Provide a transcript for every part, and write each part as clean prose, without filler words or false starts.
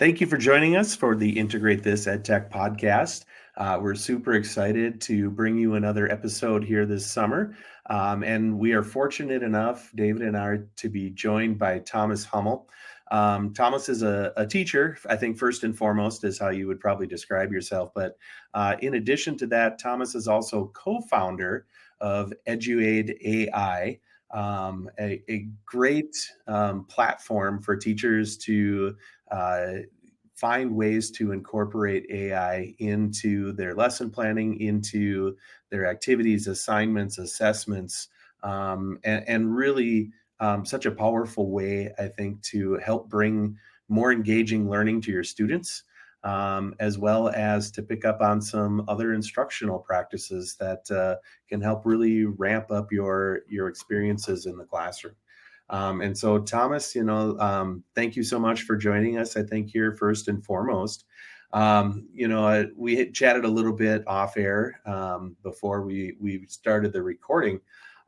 Thank you for joining us for the Integrate This EdTech Podcast. We're super excited to bring you another episode here this summer. And we are fortunate enough, David and I, to be joined by Thomas Hummel. Thomas is a teacher, I think first and foremost is how you would probably describe yourself. But in addition to that, Thomas is also co-founder of Eduaide.ai, a great platform for teachers to find ways to incorporate AI into their lesson planning, into their activities, assignments, assessments, and really such a powerful way, I think, to help bring more engaging learning to your students, as well as to pick up on some other instructional practices that can help really ramp up your experiences in the classroom. And so, Thomas, thank you so much for joining us. I think here first and foremost, we had chatted a little bit off air before we started the recording.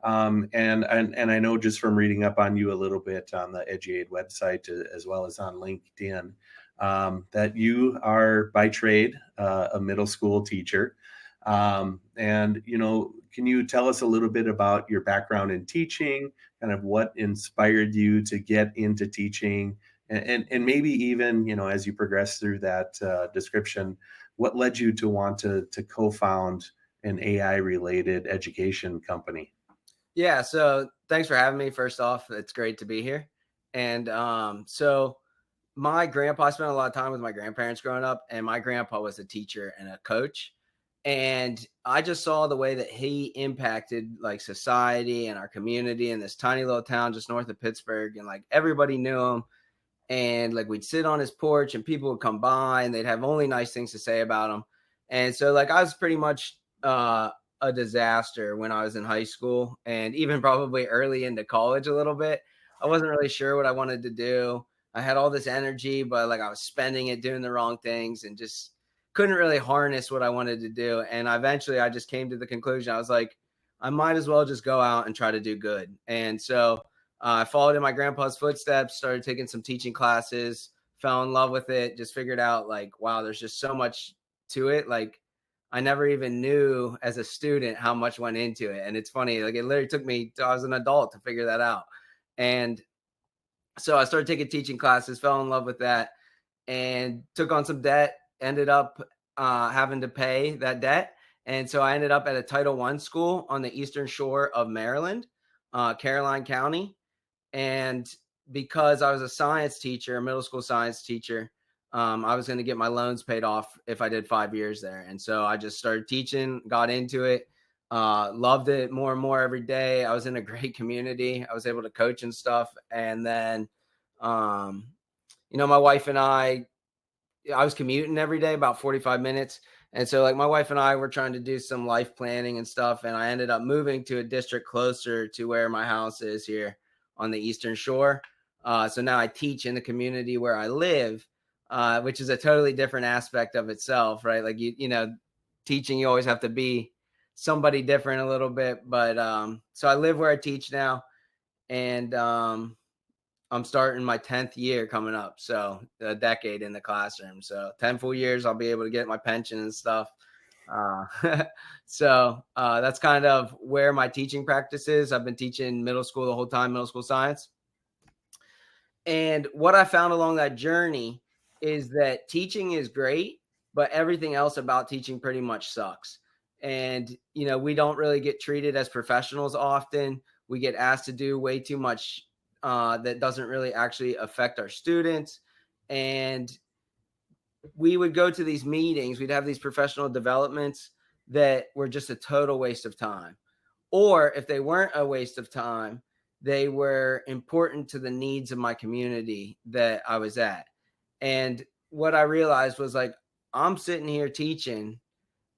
And I know just from reading up on you a little bit on the EduAid website as well as on LinkedIn, that you are by trade a middle school teacher. Can you tell us a little bit about your background in teaching, kind of what inspired you to get into teaching, and maybe even, as you progress through that description, what led you to want to co-found an AI-related education company? Yeah, so thanks for having me. First off, it's great to be here. And so my grandpa, I spent a lot of time with my grandparents growing up, and my grandpa was a teacher and a coach. And I just saw the way that he impacted like society and our community in this tiny little town just north of Pittsburgh. And like everybody knew him. And like we'd sit on his porch and people would come by and they'd have only nice things to say about him. And so like I was pretty much a disaster when I was in high school and even probably early into college a little bit. I wasn't really sure what I wanted to do. I had all this energy, but like I was spending it doing the wrong things and just couldn't really harness what I wanted to do. And eventually I just came to the conclusion. I was like, I might as well just go out and try to do good. And so I followed in my grandpa's footsteps, started taking some teaching classes, fell in love with it, just figured out like, wow, there's just so much to it. Like I never even knew as a student how much went into it. And it's funny, like it literally took me till I was an adult to figure that out. And so I started taking teaching classes, fell in love with that, and took on some debt, ended up having to pay that debt. And so I ended up at a Title I school on the eastern shore of Maryland, Caroline County. And because I was a science teacher, a middle school science teacher, I was going to get my loans paid off if I did 5 years there. And so I just started teaching, got into it, loved it more and more every day. I was in a great community. I was able to coach and stuff. And then, my wife and I was commuting every day about 45 minutes. And so like my wife and I were trying to do some life planning and stuff. And I ended up moving to a district closer to where my house is here on the Eastern Shore. So now I teach in the community where I live, which is a totally different aspect of itself, right? Like, teaching, you always have to be somebody different a little bit. But so I live where I teach now. And I'm starting my 10th year coming up. So a decade in the classroom. So 10 full years, I'll be able to get my pension and stuff. So that's kind of where my teaching practice is. I've been teaching middle school the whole time, middle school science. And what I found along that journey is that teaching is great, but everything else about teaching pretty much sucks. And, we don't really get treated as professionals often. We get asked to do way too much that doesn't really actually affect our students. And we would go to these meetings, we'd have these professional developments that were just a total waste of time. Or if they weren't a waste of time, they were important to the needs of my community that I was at. And what I realized was like, I'm sitting here teaching,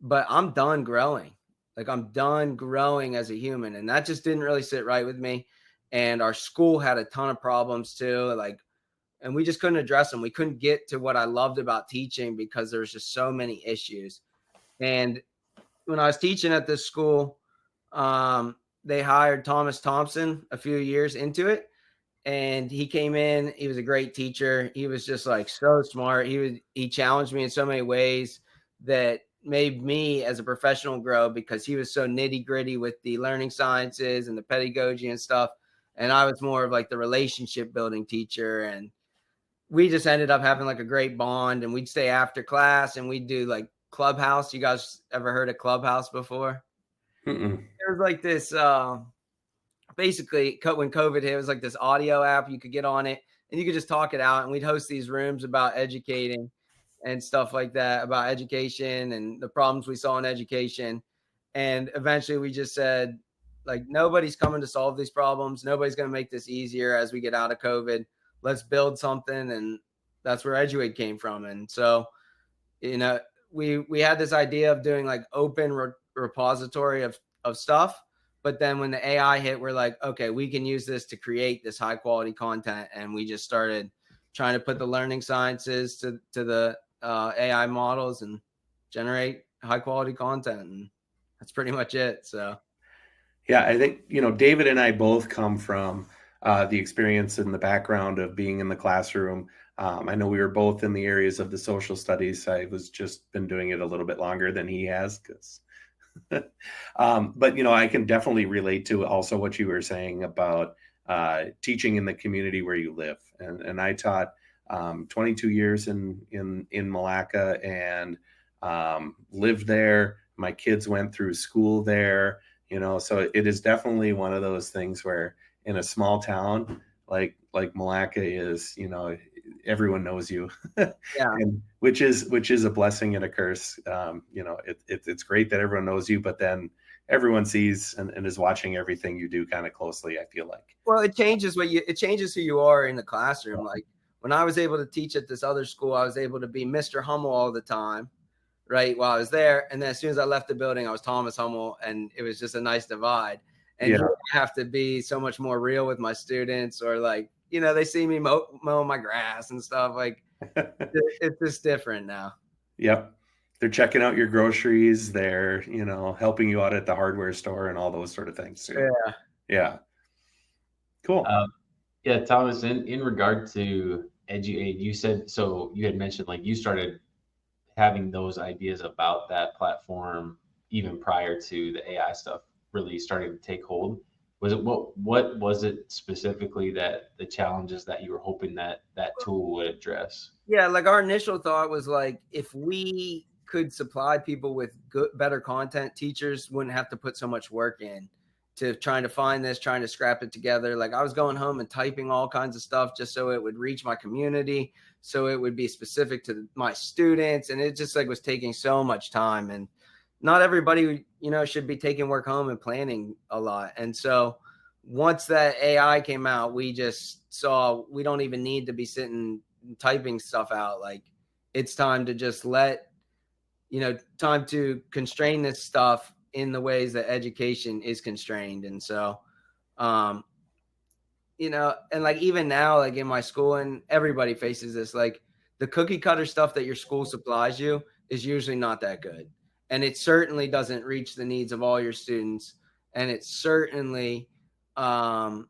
but I'm done growing. Like I'm done growing as a human. And that just didn't really sit right with me. And our school had a ton of problems too. And we just couldn't address them. We couldn't get to what I loved about teaching because there's just so many issues. And when I was teaching at this school, they hired Thomas Thompson a few years into it. and he came in. He was a great teacher. He was just like so smart. He challenged me in so many ways that made me as a professional grow, because he was so nitty gritty with the learning sciences and the pedagogy and stuff. And I was more of like the relationship building teacher. And we just ended up having like a great bond, and we'd stay after class and we'd do like Clubhouse. You guys ever heard of Clubhouse before? Mm-mm. There was like this, basically when COVID hit, it was like this audio app. You could get on it and you could just talk it out. And we'd host these rooms about educating and stuff like that, about education and the problems we saw in education. And eventually we just said, like, nobody's coming to solve these problems. Nobody's going to make this easier as we get out of COVID. Let's build something. And that's where Eduaide came from. And so, we had this idea of doing like open repository of stuff. But then when the AI hit, we're like, okay, we can use this to create this high quality content. And we just started trying to put the learning sciences to the AI models and generate high quality content. And that's pretty much it. So, Yeah, I think, David and I both come from the experience and the background of being in the classroom. I know we were both in the areas of the social studies. I was just been doing it a little bit longer than he has, because but I can definitely relate to also what you were saying about teaching in the community where you live. And I taught 22 years in Malacca, and lived there. My kids went through school there. So it is definitely one of those things where in a small town like Malacca is, everyone knows you. yeah. And which is a blessing and a curse. It's great that everyone knows you, but then everyone sees and is watching everything you do kind of closely, I feel like. Well, it changes who you are in the classroom. Like when I was able to teach at this other school, I was able to be Mr. Hummel all the time, right, while I was there. And then as soon as I left the building, I was Thomas Hummel, and it was just a nice divide. And Yeah. here I have to be so much more real with my students, or like, they see me mowing my grass and stuff. Like it's just different now. Yep. They're checking out your groceries. They're, helping you out at the hardware store and all those sort of things too. Yeah. Yeah. Cool. Yeah, Thomas, in regard to Eduaide, you said, so you had mentioned like you started having those ideas about that platform even prior to the AI stuff really starting to take hold. What was it specifically that the challenges that you were hoping that tool would address? Yeah, like our initial thought was like, if we could supply people with better content, teachers wouldn't have to put so much work in to trying to find this, trying to scrap it together. Like I was going home and typing all kinds of stuff just so it would reach my community, so it would be specific to my students. And it just like was taking so much time, and not everybody, should be taking work home and planning a lot. And so once that AI came out, we just saw we don't even need to be sitting typing stuff out. Like it's time to just time to constrain this stuff in the ways that education is constrained. And so, and like even now, like in my school, and everybody faces this, like the cookie cutter stuff that your school supplies you is usually not that good. And it certainly doesn't reach the needs of all your students. And it certainly can't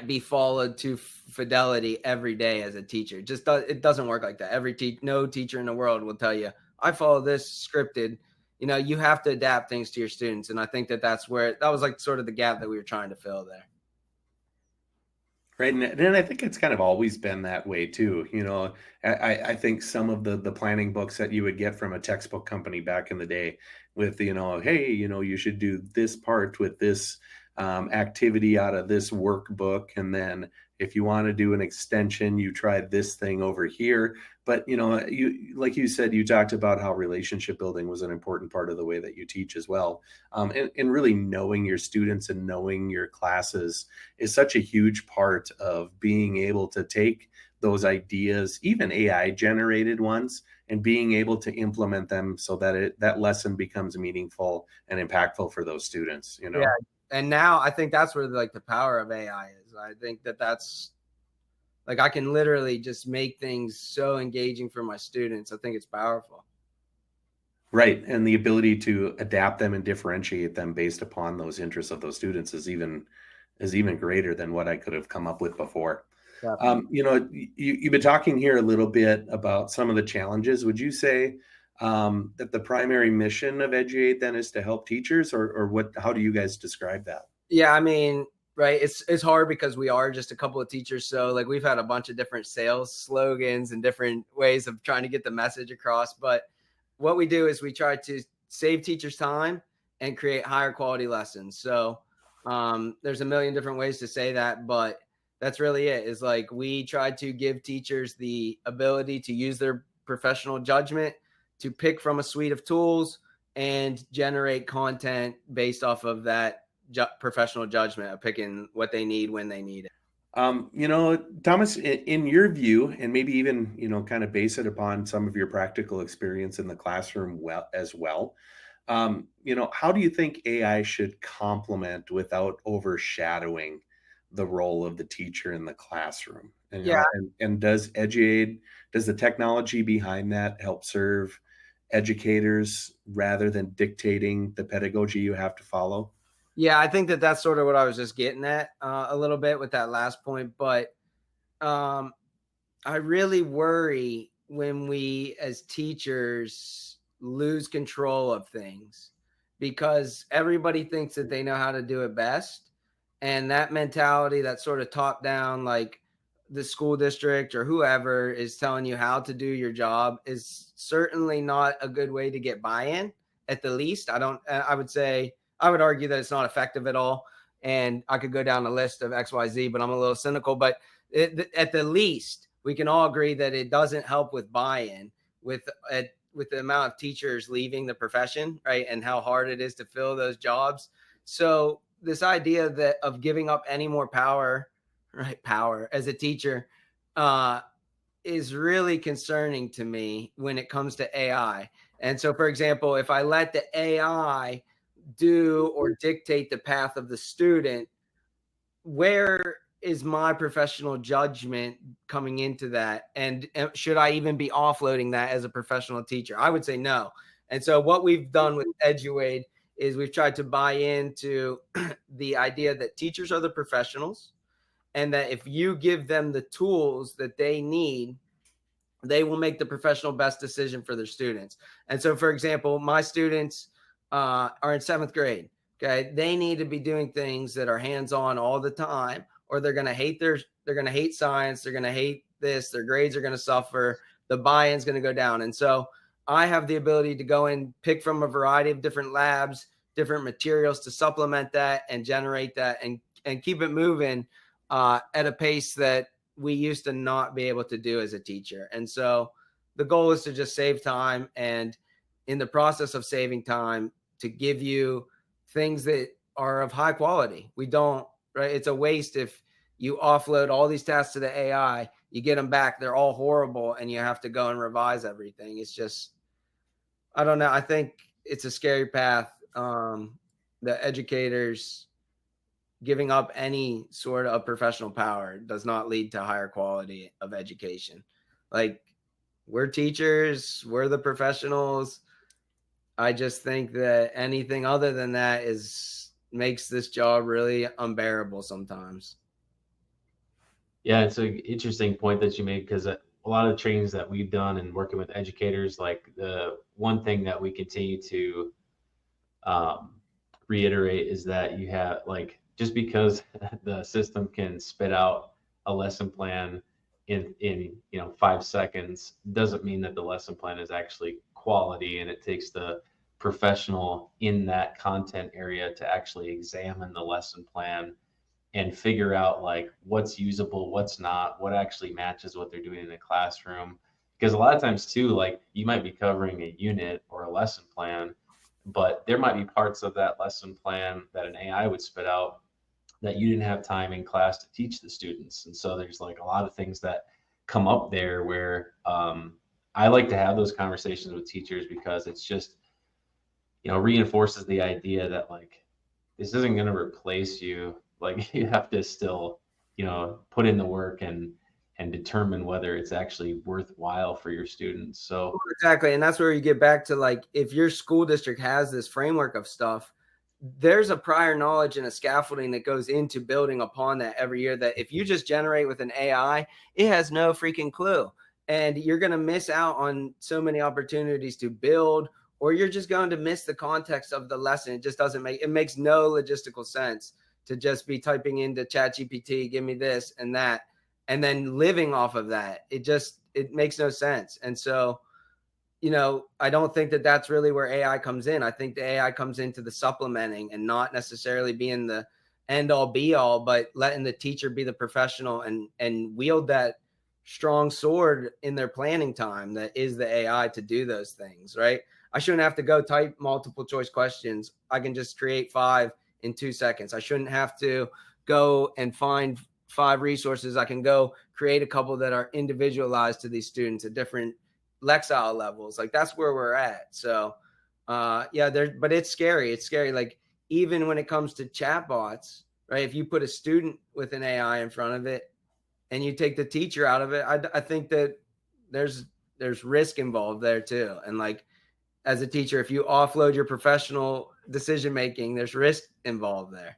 be followed to fidelity every day as a teacher. It doesn't work like that. No teacher in the world will tell you, I follow this scripted. You have to adapt things to your students. And I think that was like sort of the gap that we were trying to fill there. Right. And I think it's kind of always been that way too. I think some of the planning books that you would get from a textbook company back in the day with, hey, you should do this part with this activity out of this workbook. And then if you want to do an extension, you try this thing over here. But, like you said, you talked about how relationship building was an important part of the way that you teach as well. And really knowing your students and knowing your classes is such a huge part of being able to take those ideas, even AI generated ones, and being able to implement them so that that lesson becomes meaningful and impactful for those students, Yeah. And now I think that's where like the power of AI is. I think that's like, I can literally just make things so engaging for my students. I think it's powerful. Right. And the ability to adapt them and differentiate them based upon those interests of those students is even is even greater than what I could have come up with before. Definitely. You've been talking here a little bit about some of the challenges. Would you say that the primary mission of Eduaide then is to help teachers, or what? How do you guys describe that? Yeah, I mean, right. It's hard because we are just a couple of teachers. So like we've had a bunch of different sales slogans and different ways of trying to get the message across. But what we do is we try to save teachers time and create higher quality lessons. So there's a million different ways to say that, but that's really it. Is like we try to give teachers the ability to use their professional judgment to pick from a suite of tools and generate content based off of that professional judgment of picking what they need when they need it. Thomas, in your view, and maybe even, kind of base it upon some of your practical experience in the classroom as well. How do you think AI should complement without overshadowing the role of the teacher in the classroom? And, Yeah. and does the technology behind that help serve educators rather than dictating the pedagogy you have to follow? Yeah, I think that that's sort of what I was just getting at a little bit with that last point. But I really worry when we as teachers lose control of things because everybody thinks that they know how to do it best. And that mentality, that sort of top down, like the school district or whoever is telling you how to do your job, is certainly not a good way to get buy-in. At the least, I would argue that it's not effective at all. And I could go down a list of XYZ, but I'm a little cynical. But at the least, we can all agree that it doesn't help with buy-in with the amount of teachers leaving the profession, right? And how hard it is to fill those jobs. So this idea that of giving up any more power as a teacher is really concerning to me when it comes to AI. And so, for example, if I let the AI do or dictate the path of the student, where is my professional judgment coming into that? And should I even be offloading that as a professional teacher? I would say no. And so what we've done with Eduaide is we've tried to buy into the idea that teachers are the professionals and that if you give them the tools that they need, they will make the professional best decision for their students. And so, for example, my students are in 7th grade. Okay. They need to be doing things that are hands-on all the time, or they're going to hate science. They're going to hate this. Their grades are going to suffer. The buy-in is going to go down. And so I have the ability to go and pick from a variety of different labs, different materials to supplement that and generate that and keep it moving at a pace that we used to not be able to do as a teacher. And so the goal is to just save time, and in the process of saving time, to give you things that are of high quality. Right? It's a waste if you offload all these tasks to the AI, you get them back, they're all horrible, and you have to go and revise everything. It's just, I don't know. I think it's a scary path. The educators giving up any sort of professional power does not lead to higher quality of education. Like, we're teachers, we're the professionals. I just think that anything other than that makes this job really unbearable sometimes. Yeah, it's an interesting point that you made, because a lot of trainings that we've done and working with educators, like the one thing that we continue to reiterate is that you have, like, just because the system can spit out a lesson plan in 5 seconds doesn't mean that the lesson plan is actually quality, and it takes the professional in that content area to actually examine the lesson plan and figure out like what's usable, what's not, what actually matches what they're doing in the classroom. Because a lot of times too, like, you might be covering a unit or a lesson plan, but there might be parts of that lesson plan that an AI would spit out that you didn't have time in class to teach the students. And so there's like a lot of things that come up there where I like to have those conversations with teachers, because it's just, reinforces the idea that like, this isn't going to replace you. Like, you have to still, put in the work and determine whether it's actually worthwhile for your students. So exactly. And that's where you get back to, like, if your school district has this framework of stuff, there's a prior knowledge and a scaffolding that goes into building upon that every year, that if you just generate with an AI, it has no freaking clue. And you're going to miss out on so many opportunities to build, or you're just going to miss the context of the lesson. It just doesn't it makes no logistical sense to just be typing into ChatGPT, give me this and that, and then living off of that. It makes no sense. And so, I don't think that that's really where AI comes in. I think the AI comes into the supplementing and not necessarily being the end all be all, but letting the teacher be the professional and wield that strong sword in their planning time that is the AI to do those things, right? I shouldn't have to go type multiple choice questions. I can just create 5 in 2 seconds. I shouldn't have to go and find 5 resources. I can go create a couple that are individualized to these students at different Lexile levels. Like, that's where we're at. So but it's scary. It's scary. Like, even when it comes to chatbots, right? If you put a student with an AI in front of it and you take the teacher out of it, I think that there's risk involved there too. And like, as a teacher, if you offload your professional decision making, there's risk involved there.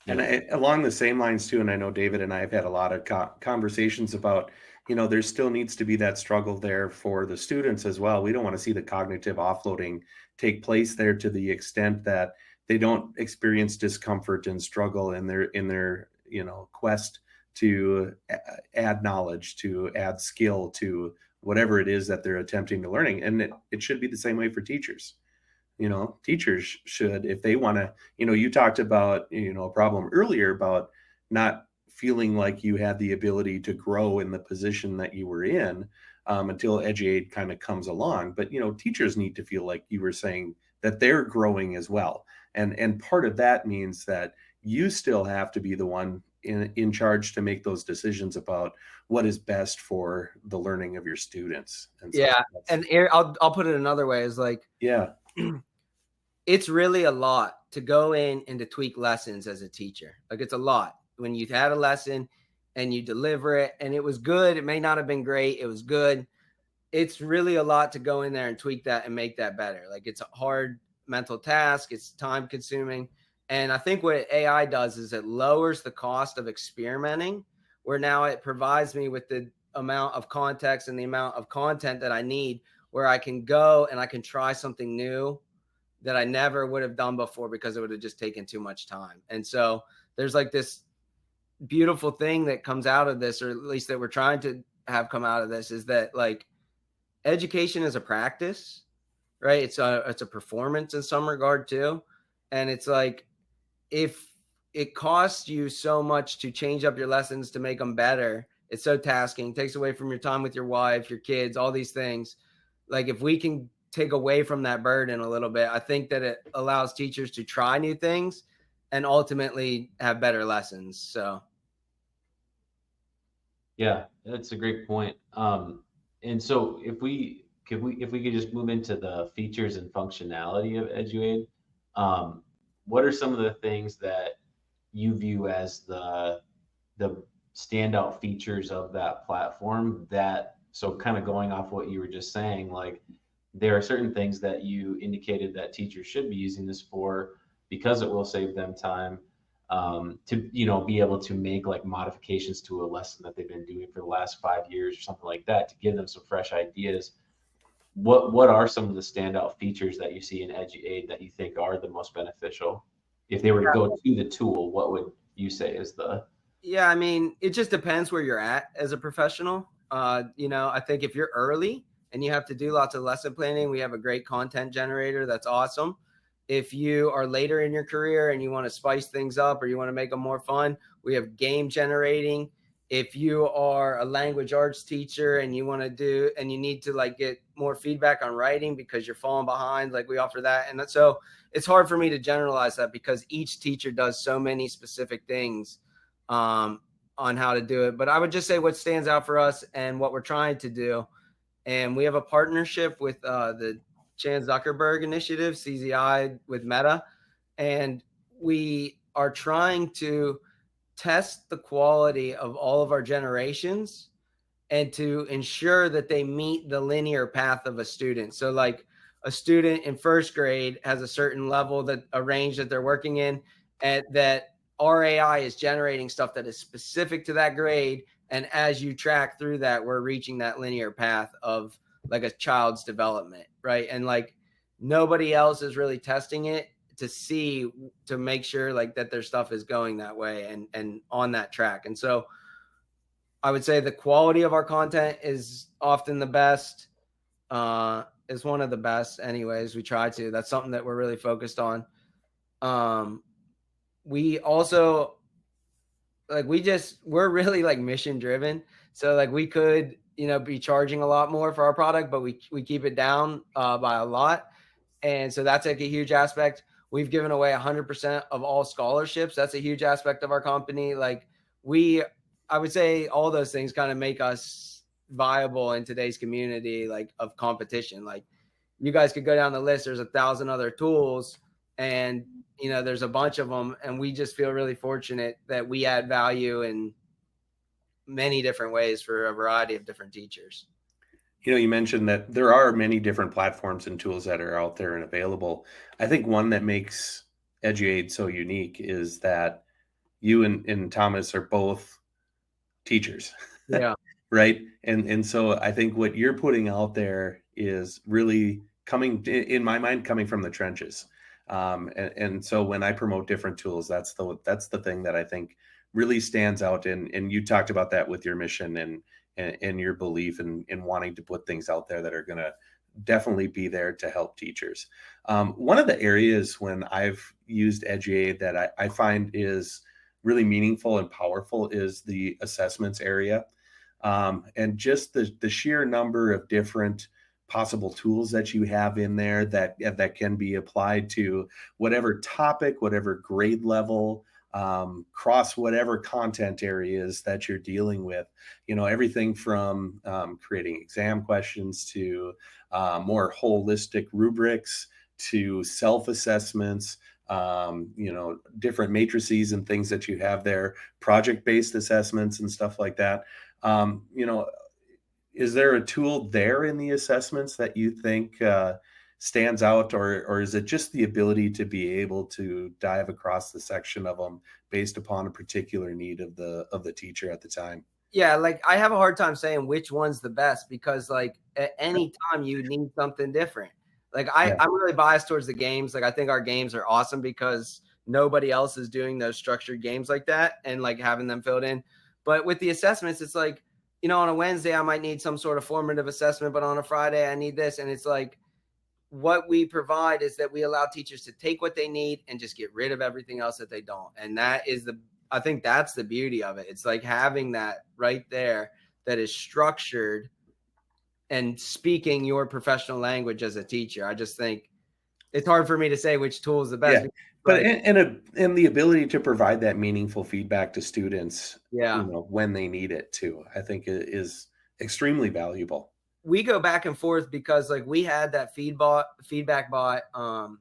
And along the same lines too, and I know David and I have had a lot of conversations about, there still needs to be that struggle there for the students as well. We don't want to see the cognitive offloading take place there to the extent that they don't experience discomfort and struggle in their quest to add knowledge, to add skill to whatever it is that they're attempting to learning. And it should be the same way for teachers. Teachers should, if they want to, you talked about, a problem earlier about not feeling like you had the ability to grow in the position that you were in until Eduaide kind of comes along. But, teachers need to feel like you were saying that they're growing as well. And part of that means that you still have to be the one in charge to make those decisions about what is best for the learning of your students. And so and I'll put it another way, is like, it's really a lot to go in and to tweak lessons as a teacher. Like, it's a lot when you've had a lesson and you deliver it and it was good. It may not have been great. It was good. It's really a lot to go in there and tweak that and make that better. Like, it's a hard mental task. It's time consuming. And I think what AI does is it lowers the cost of experimenting, where now it provides me with the amount of context and the amount of content that I need, where I can go and I can try something new that I never would have done before because it would have just taken too much time. And so there's like this beautiful thing that comes out of this, or at least that we're trying to have come out of this, is that like, education is a practice, right? It's a performance in some regard too. And it's like, if it costs you so much to change up your lessons to make them better, it's so tasking, takes away from your time with your wife, your kids, all these things. Like, if we can take away from that burden a little bit, I think that it allows teachers to try new things and ultimately have better lessons. So yeah, that's a great point. And so if we could just move into the features and functionality of Eduaide, what are some of the things that you view as the standout features of that platform? So kind of going off what you were just saying, like, there are certain things that you indicated that teachers should be using this for because it will save them time to be able to make like modifications to a lesson that they've been doing for the last 5 years or something like that, to give them some fresh ideas. What are some of the standout features that you see in Eduaide that you think are the most beneficial? If they were to go to the tool, what would you say is the? Yeah, I mean, it just depends where you're at as a professional. I think if you're early and you have to do lots of lesson planning, we have a great content generator. That's awesome. If you are later in your career and you want to spice things up or you want to make them more fun, we have game generating. If you are a language arts teacher and you want to do, and you need to like get more feedback on writing because you're falling behind, like, we offer that. And so it's hard for me to generalize that because each teacher does so many specific things on how to do it. But I would just say what stands out for us and what we're trying to do. And we have a partnership with the Chan Zuckerberg Initiative, CZI, with Meta. And we are trying to test the quality of all of our generations and to ensure that they meet the linear path of a student. So like, a student in first grade has a certain level, that a range that they're working in, and that our AI is generating stuff that is specific to that grade. And as you track through that, we're reaching that linear path of like a child's development, right? And like nobody else is really testing it to make sure like that their stuff is going that way and on that track. And so I would say the quality of our content is often the best, is one of the best anyways. We try to. That's something that we're really focused on. We also we're really like mission driven. So like we could, be charging a lot more for our product, but we keep it down by a lot. And so that's like a huge aspect. We've given away 100% of all scholarships. That's a huge aspect of our company. Like I would say all those things kind of make us viable in today's community, like of competition. Like you guys could go down the list. There's 1,000 other tools and, there's a bunch of them. And we just feel really fortunate that we add value in many different ways for a variety of different teachers. You mentioned that there are many different platforms and tools that are out there and available. I think one that makes Eduaide so unique is that you and Thomas are both teachers. Yeah. Right. And so I think what you're putting out there is really coming, in my mind, coming from the trenches. And so when I promote different tools, that's the thing that I think really stands out. And you talked about that with your mission and your belief in wanting to put things out there that are going to definitely be there to help teachers. One of the areas when I've used Eduaide that I find is really meaningful and powerful is the assessments area. And just the sheer number of different possible tools that you have in there that can be applied to whatever topic, whatever grade level, cross whatever content areas that you're dealing with, everything from creating exam questions to more holistic rubrics to self-assessments, different matrices and things that you have there, project-based assessments and stuff like that. Is there a tool there in the assessments that you think stands out, or is it just the ability to be able to dive across the section of them based upon a particular need of the teacher at the time? Yeah, like I have a hard time saying which one's the best because like at any time you need something different. Like I'm really biased towards the games. Like I think our games are awesome because nobody else is doing those structured games like that and like having them filled in. But with the assessments, it's like, on a Wednesday, I might need some sort of formative assessment, but on a Friday, I need this. And it's like, what we provide is that we allow teachers to take what they need and just get rid of everything else that they don't. And I think that's the beauty of it. It's like having that right there that is structured and speaking your professional language as a teacher. I just think it's hard for me to say which tool is the best. Yeah. But and the ability to provide that meaningful feedback to students, when they need it too, I think is extremely valuable. We go back and forth because like we had that feedback bot, and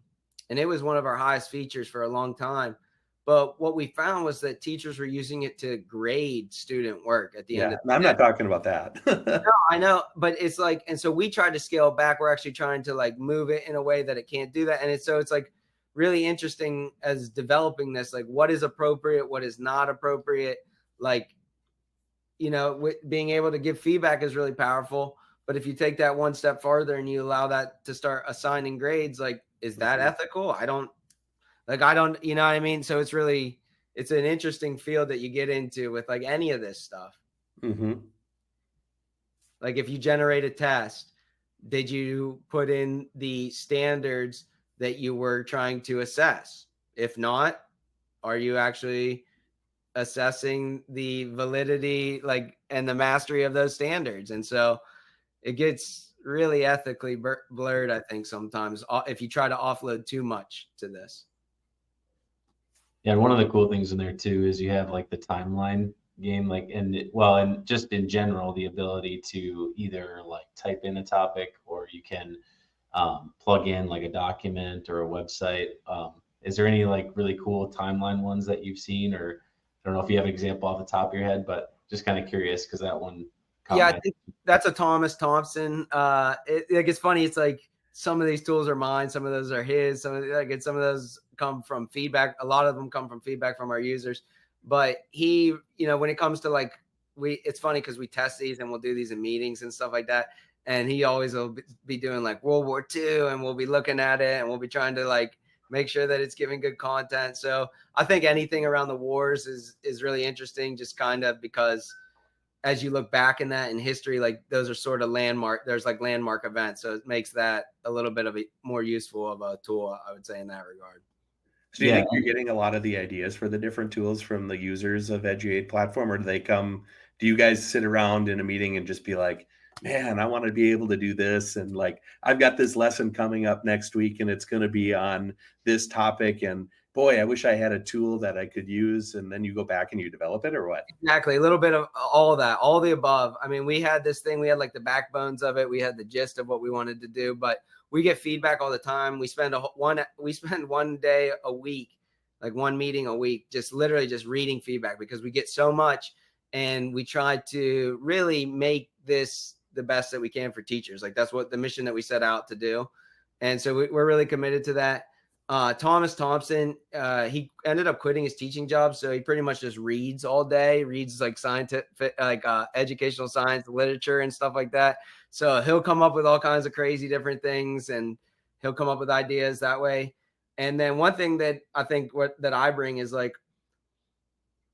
it was one of our highest features for a long time. But what we found was that teachers were using it to grade student work at the end of the day. I'm not talking about that. No, I know, but it's like, and so we tried to scale back. We're actually trying to like move it in a way that it can't do that. And it's like really interesting as developing this, like what is appropriate, what is not appropriate. Like, being able to give feedback is really powerful. But if you take that one step farther and you allow that to start assigning grades, like, is that ethical? I don't, you know what I mean? So it's an interesting field that you get into with like any of this stuff. Mm-hmm. Like if you generate a test, did you put in the standards that you were trying to assess? If not, are you actually assessing the validity, like, and the mastery of those standards? And so it gets really ethically blurred, I think, sometimes if you try to offload too much to this. Yeah, and one of the cool things in there too is you have like the timeline game, like, and just in general, the ability to either like type in a topic or you can plug in like a document or a website. Is there any like really cool timeline ones that you've seen, or I don't know if you have an example off the top of your head, but just kind of curious because that one. Yeah, I think that's a Thomas Thompson. It's funny. It's like some of these tools are mine, some of those are his, some of those come from feedback. A lot of them come from feedback from our users. But he, when it comes to like, it's funny because we test these and we'll do these in meetings and stuff like that. And he always will be doing like World War II, and we'll be looking at it and we'll be trying to like make sure that it's giving good content. So I think anything around the wars is really interesting, just kind of because as you look back in that in history, like those are sort of there's like landmark events. So it makes that a little bit of a more useful of a tool, I would say, in that regard. So do you think you're getting a lot of the ideas for the different tools from the users of Eduaide platform, or do you guys sit around in a meeting and just be like, man, I want to be able to do this. And like, I've got this lesson coming up next week and it's going to be on this topic. And boy, I wish I had a tool that I could use. And then you go back and you develop it, or what? Exactly. A little bit of all of that, all the above. I mean, we had this thing, we had like the backbones of it. We had the gist of what we wanted to do, but we get feedback all the time. We spend one day a week, like one meeting a week, just literally just reading feedback because we get so much, and we try to really make this the best that we can for teachers. Like that's what the mission that we set out to do. And so we're really committed to that. Thomas Thompson, he ended up quitting his teaching job. So he pretty much just reads all day, reads like scientific, like educational science, literature and stuff like that. So he'll come up with all kinds of crazy different things, and he'll come up with ideas that way. And then one thing that I think that I bring is like,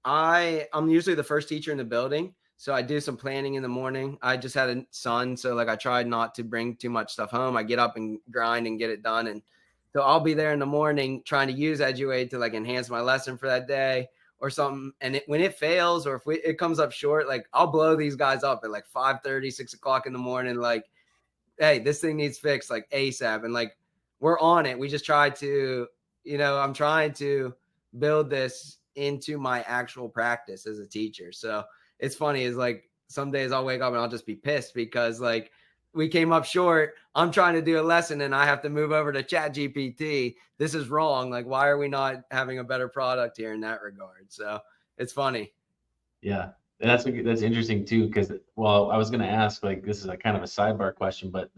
I'm usually the first teacher in the building. So I do some planning in the morning. I just had a son. So like I tried not to bring too much stuff home. I get up and grind and get it done. And so I'll be there in the morning trying to use Eduaide to like enhance my lesson for that day or something. And when it fails, or if it comes up short, like I'll blow these guys up at like 5:30, 6 o'clock in the morning. Like, hey, this thing needs fixed like ASAP. And like, we're on it. We just try to, I'm trying to build this into my actual practice as a teacher. So it's funny, is like some days I'll wake up and I'll just be pissed because like we came up short. I'm trying to do a lesson and I have to move over to Chat GPT. This is wrong. Like, why are we not having a better product here in that regard? So it's funny. Yeah, that's interesting too, because I was going to ask, like, this is a kind of a sidebar question, but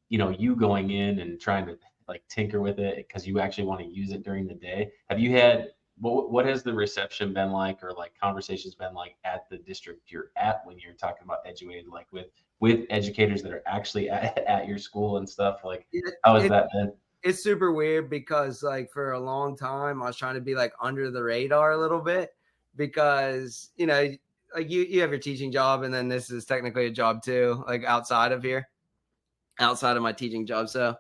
you going in and trying to like tinker with it because you actually want to use it during the day. Have you had what has the reception been like, or like conversations been like at the district you're at when you're talking about Eduaide, like with educators that are actually at your school and stuff? Like, how has that been? It's super weird because like for a long time I was trying to be like under the radar a little bit because, like you have your teaching job, and then this is technically a job too, like outside of my teaching job. So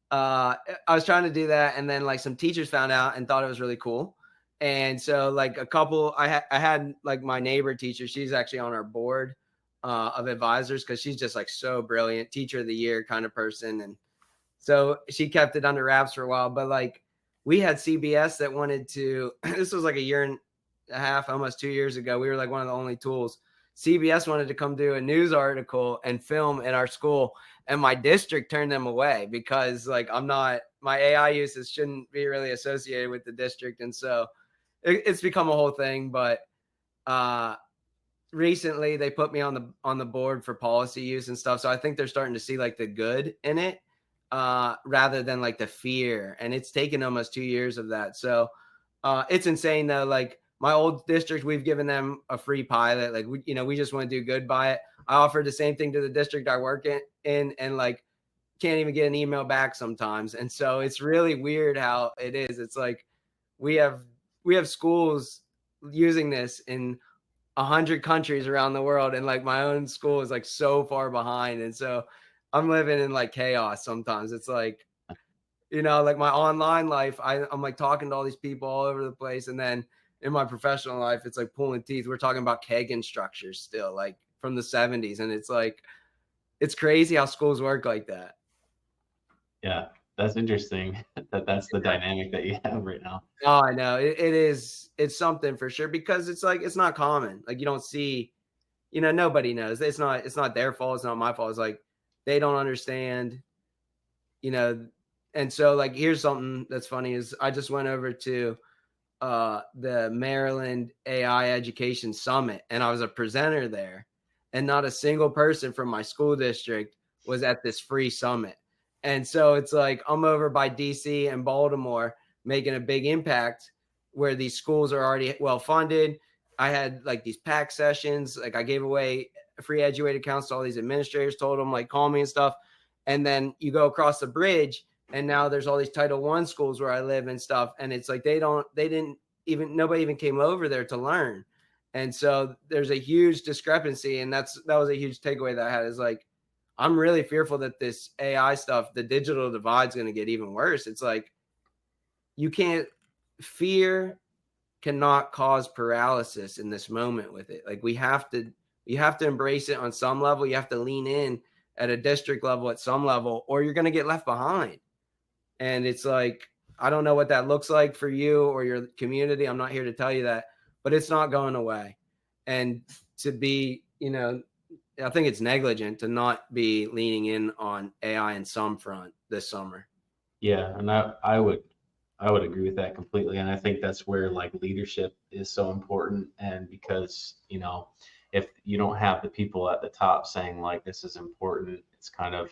I was trying to do that, and then like some teachers found out and thought it was really cool. And so like I had like my neighbor teacher, she's actually on our board of advisors because she's just like so brilliant, teacher of the year kind of person. And so she kept it under wraps for a while. But like we had CBS that wanted to, this was like a year and a half, almost 2 years ago. We were like one of the only tools. CBS wanted to come do a news article and film in our school, and my district turned them away because like my AI uses shouldn't be really associated with the district. And so it's become a whole thing. But recently they put me on the board for policy use and stuff. So I think they're starting to see like the good in it rather than like the fear. And it's taken almost 2 years of that. So it's insane though. Like my old district, we've given them a free pilot. Like we just want to do good by it. I offered the same thing to the district I work in and like can't even get an email back sometimes. And so it's really weird how it is. It's like we have schools using this in 100 countries around the world, and like my own school is like so far behind. And so I'm living in like chaos sometimes. It's like, like my online life, I'm like talking to all these people all over the place, and then in my professional life, it's like pulling teeth. We're talking about Kagan structures still, like from the 70s. And it's like, it's crazy how schools work like that. Yeah, that's interesting. That's the dynamic that you have right now. Oh, I know. It is. It's something for sure, because it's like, it's not common. Like you don't see, nobody knows. It's not their fault. It's not my fault. It's like, they don't understand, and so like, here's something that's funny is I just went over to the Maryland AI Education Summit, and I was a presenter there, and not a single person from my school district was at this free summit. And so it's like I'm over by DC and Baltimore making a big impact where these schools are already well funded. I had like these pack sessions, like I gave away free Eduaide accounts to all these administrators, told them like call me and stuff. And then you go across the bridge and now there's all these Title I schools where I live and stuff. And it's like nobody even came over there to learn. And so there's a huge discrepancy. And that was a huge takeaway that I had, is like, I'm really fearful that this AI stuff, the digital divide, is going to get even worse. It's like, fear cannot cause paralysis in this moment with it. Like you have to embrace it on some level. You have to lean in at a district level at some level, or you're going to get left behind. And it's like, I don't know what that looks like for you or your community. I'm not here to tell you that, but it's not going away. And to be, I think it's negligent to not be leaning in on AI in some front this summer. Yeah, and I would agree with that completely. And I think that's where like leadership is so important. And because, if you don't have the people at the top saying like this is important, it's kind of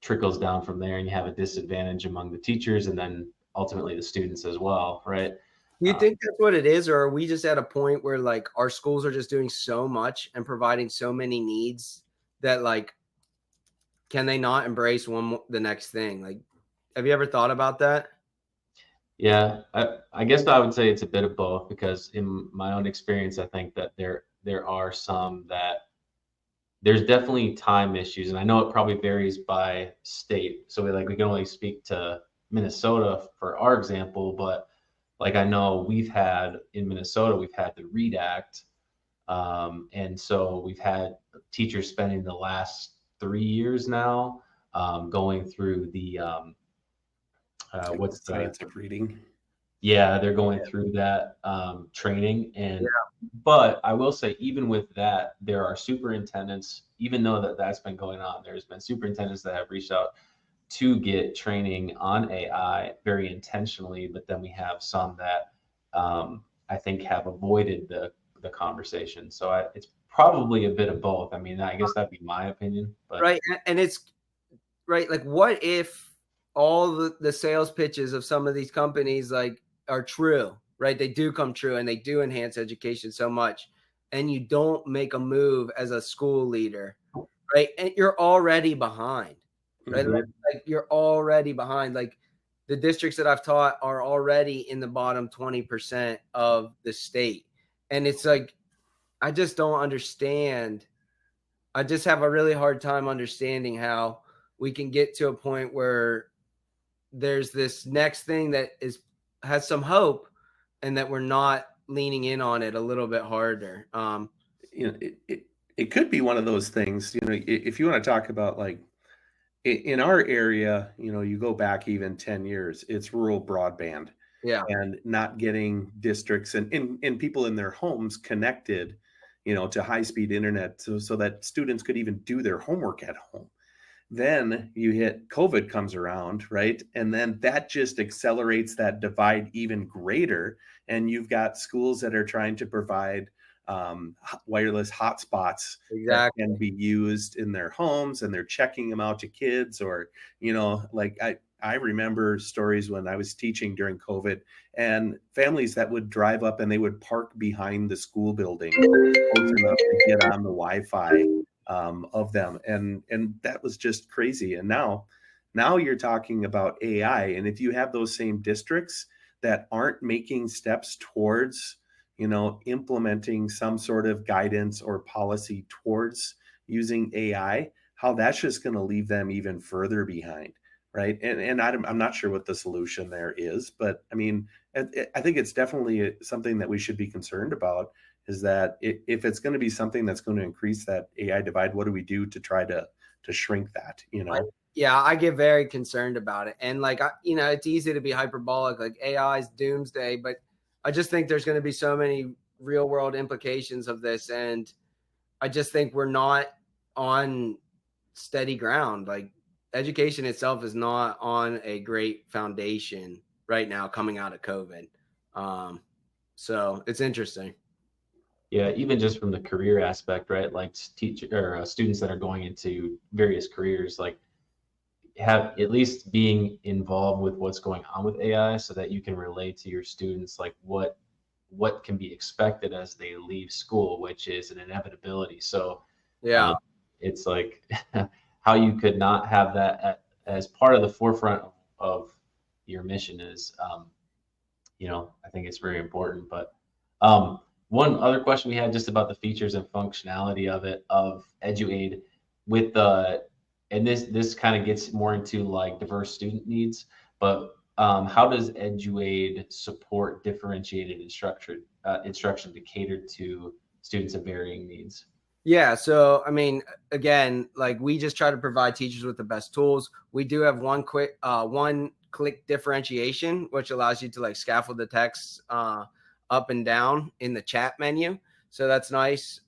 trickles down from there, and you have a disadvantage among the teachers and then ultimately the students as well, right? Do you think that's what it is, or are we just at a point where like our schools are just doing so much and providing so many needs that like, can they not embrace the next thing? Like, have you ever thought about that? Yeah, I guess I would say it's a bit of both, because in my own experience, I think that there are some that there's definitely time issues, and I know it probably varies by state. So we can only speak to Minnesota for our example, but like I know in Minnesota, we've had the READ Act. And so we've had teachers spending the last 3 years now going through the science of reading. Yeah, they're going through that training. But I will say, even with that, there are superintendents, even though that's been going on, there's been superintendents that have reached out to get training on AI very intentionally, but then we have some that I think have avoided the conversation. So it's probably a bit of both. I mean, I guess that'd be my opinion. But. Right. And it's right. Like, what if all the sales pitches of some of these companies like are true, right? They do come true and they do enhance education so much, and you don't make a move as a school leader, right? And you're already behind, right? Mm-hmm. Like you're already behind. Like the districts that I've taught are already in the bottom 20% of the state. And it's like, I just don't understand. I just have a really hard time understanding how we can get to a point where there's this next thing that has some hope, and that we're not leaning in on it a little bit harder. It could be one of those things, if you want to talk about like in our area, you go back even 10 years, it's rural broadband. Yeah. And not getting districts and people in their homes connected, to high-speed internet so that students could even do their homework at home. Then you hit COVID comes around, right? And then that just accelerates that divide even greater. And you've got schools that are trying to provide wireless hotspots that can be used in their homes, and they're checking them out to kids, or, like I remember stories when I was teaching during COVID, and families that would drive up and they would park behind the school building close enough to get on the Wi-Fi of them. And that was just crazy. And now you're talking about AI. And if you have those same districts that aren't making steps towards, implementing some sort of guidance or policy towards using AI, how that's just going to leave them even further behind. Right. And I'm not sure what the solution there is, but I mean, I think it's definitely something that we should be concerned about, is that if it's going to be something that's going to increase that AI divide, what do we do to try to shrink that, Yeah, I get very concerned about it. And like, it's easy to be hyperbolic, like AI's doomsday, but I just think there's going to be so many real world implications of this. And I just think we're not on steady ground. Like, education itself is not on a great foundation right now coming out of COVID. So it's interesting. Yeah, even just from the career aspect, right? Like teacher or students that are going into various careers, like have at least being involved with what's going on with AI so that you can relate to your students like what can be expected as they leave school, which is an inevitability. So Yeah. it's like how you could not have that as part of the forefront of your mission is, I think it's very important. But one other question we had just about the features and functionality of Eduaide with the, and this kind of gets more into like diverse student needs, but how does Eduaide support differentiated instruction to cater to students of varying needs? Yeah. So, I mean, again, like we just try to provide teachers with the best tools. We do have one click differentiation, which allows you to like scaffold the text up and down in the chat menu. So that's nice.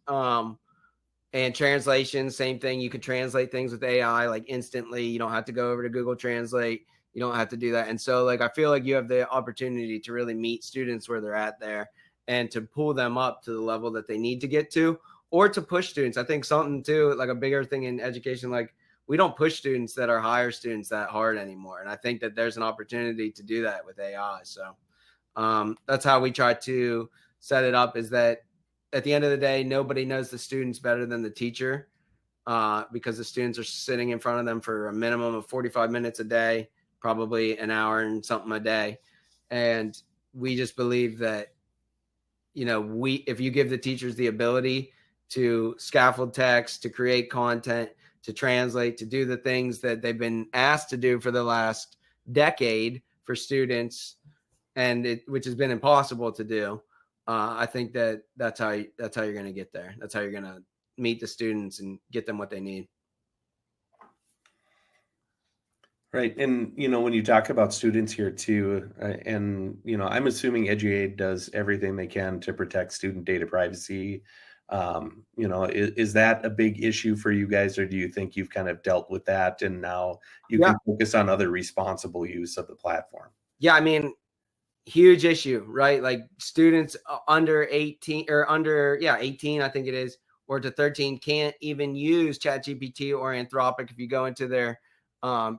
And translation, same thing. You can translate things with AI like instantly. You don't have to go over to Google Translate. You don't have to do that. And so, like, I feel like you have the opportunity to really meet students where they're at there and to pull them up to the level that they need to get to, or to push students. I think something too, like a bigger thing in education, like we don't push students that are higher students that hard anymore. And I think that there's an opportunity to do that with AI. So that's how we try to set it up, is that at the end of the day, nobody knows the students better than the teacher, because the students are sitting in front of them for a minimum of 45 minutes a day, probably an hour and something a day. And we just believe that, if you give the teachers the ability to scaffold text, to create content, to translate, to do the things that they've been asked to do for the last decade for students, which has been impossible to do. I think that's how you're going to get there. That's how you're going to meet the students and get them what they need. Right. And, when you talk about students here too, and, I'm assuming Eduaide does everything they can to protect student data privacy. Is that a big issue for you guys, or do you think you've kind of dealt with that and now you Yeah. can focus on other responsible use of the platform? Yeah. I mean, huge issue, right? Like students under 18 or under 18, I think it is, or to 13 can't even use ChatGPT or Anthropic if you go into their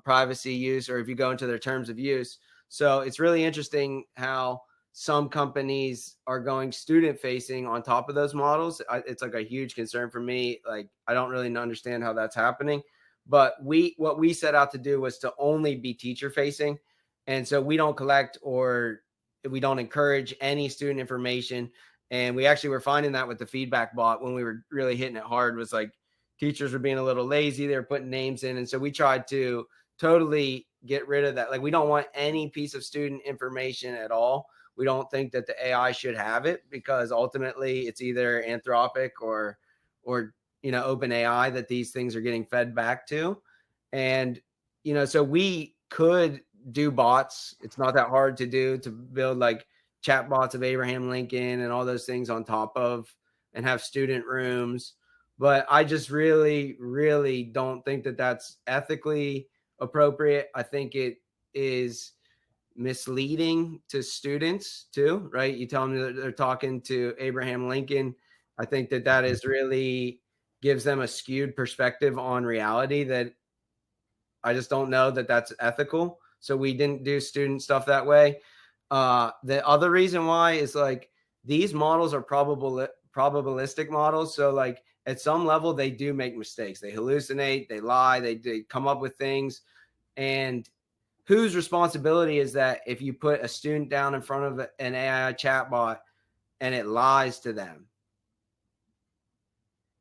privacy use, or if you go into their terms of use. So it's really interesting how some companies are going student facing on top of those models. It's like a huge concern for me. Like, I don't really understand how that's happening, but what we set out to do was to only be teacher facing. And so we don't collect or we don't encourage any student information. And we actually were finding that with the feedback bot, when we were really hitting it hard, was like teachers were being a little lazy. They were putting names in. And so we tried to totally get rid of that. Like, we don't want any piece of student information at all. We don't think that the AI should have it, because ultimately it's either Anthropic or OpenAI that these things are getting fed back to. And, so we could do bots. It's not that hard to do, to build like chat bots of Abraham Lincoln and all those things on top of, and have student rooms. But I just really, really don't think that that's ethically appropriate. I think it is misleading to students too, right? You tell them that they're talking to Abraham Lincoln. I think that is really gives them a skewed perspective on reality that I just don't know that that's ethical. So we didn't do student stuff that way. The other reason why is like these models are probabilistic models. So like at some level, they do make mistakes. They hallucinate, they lie, they come up with things. And whose responsibility is that if you put a student down in front of an AI chatbot and it lies to them?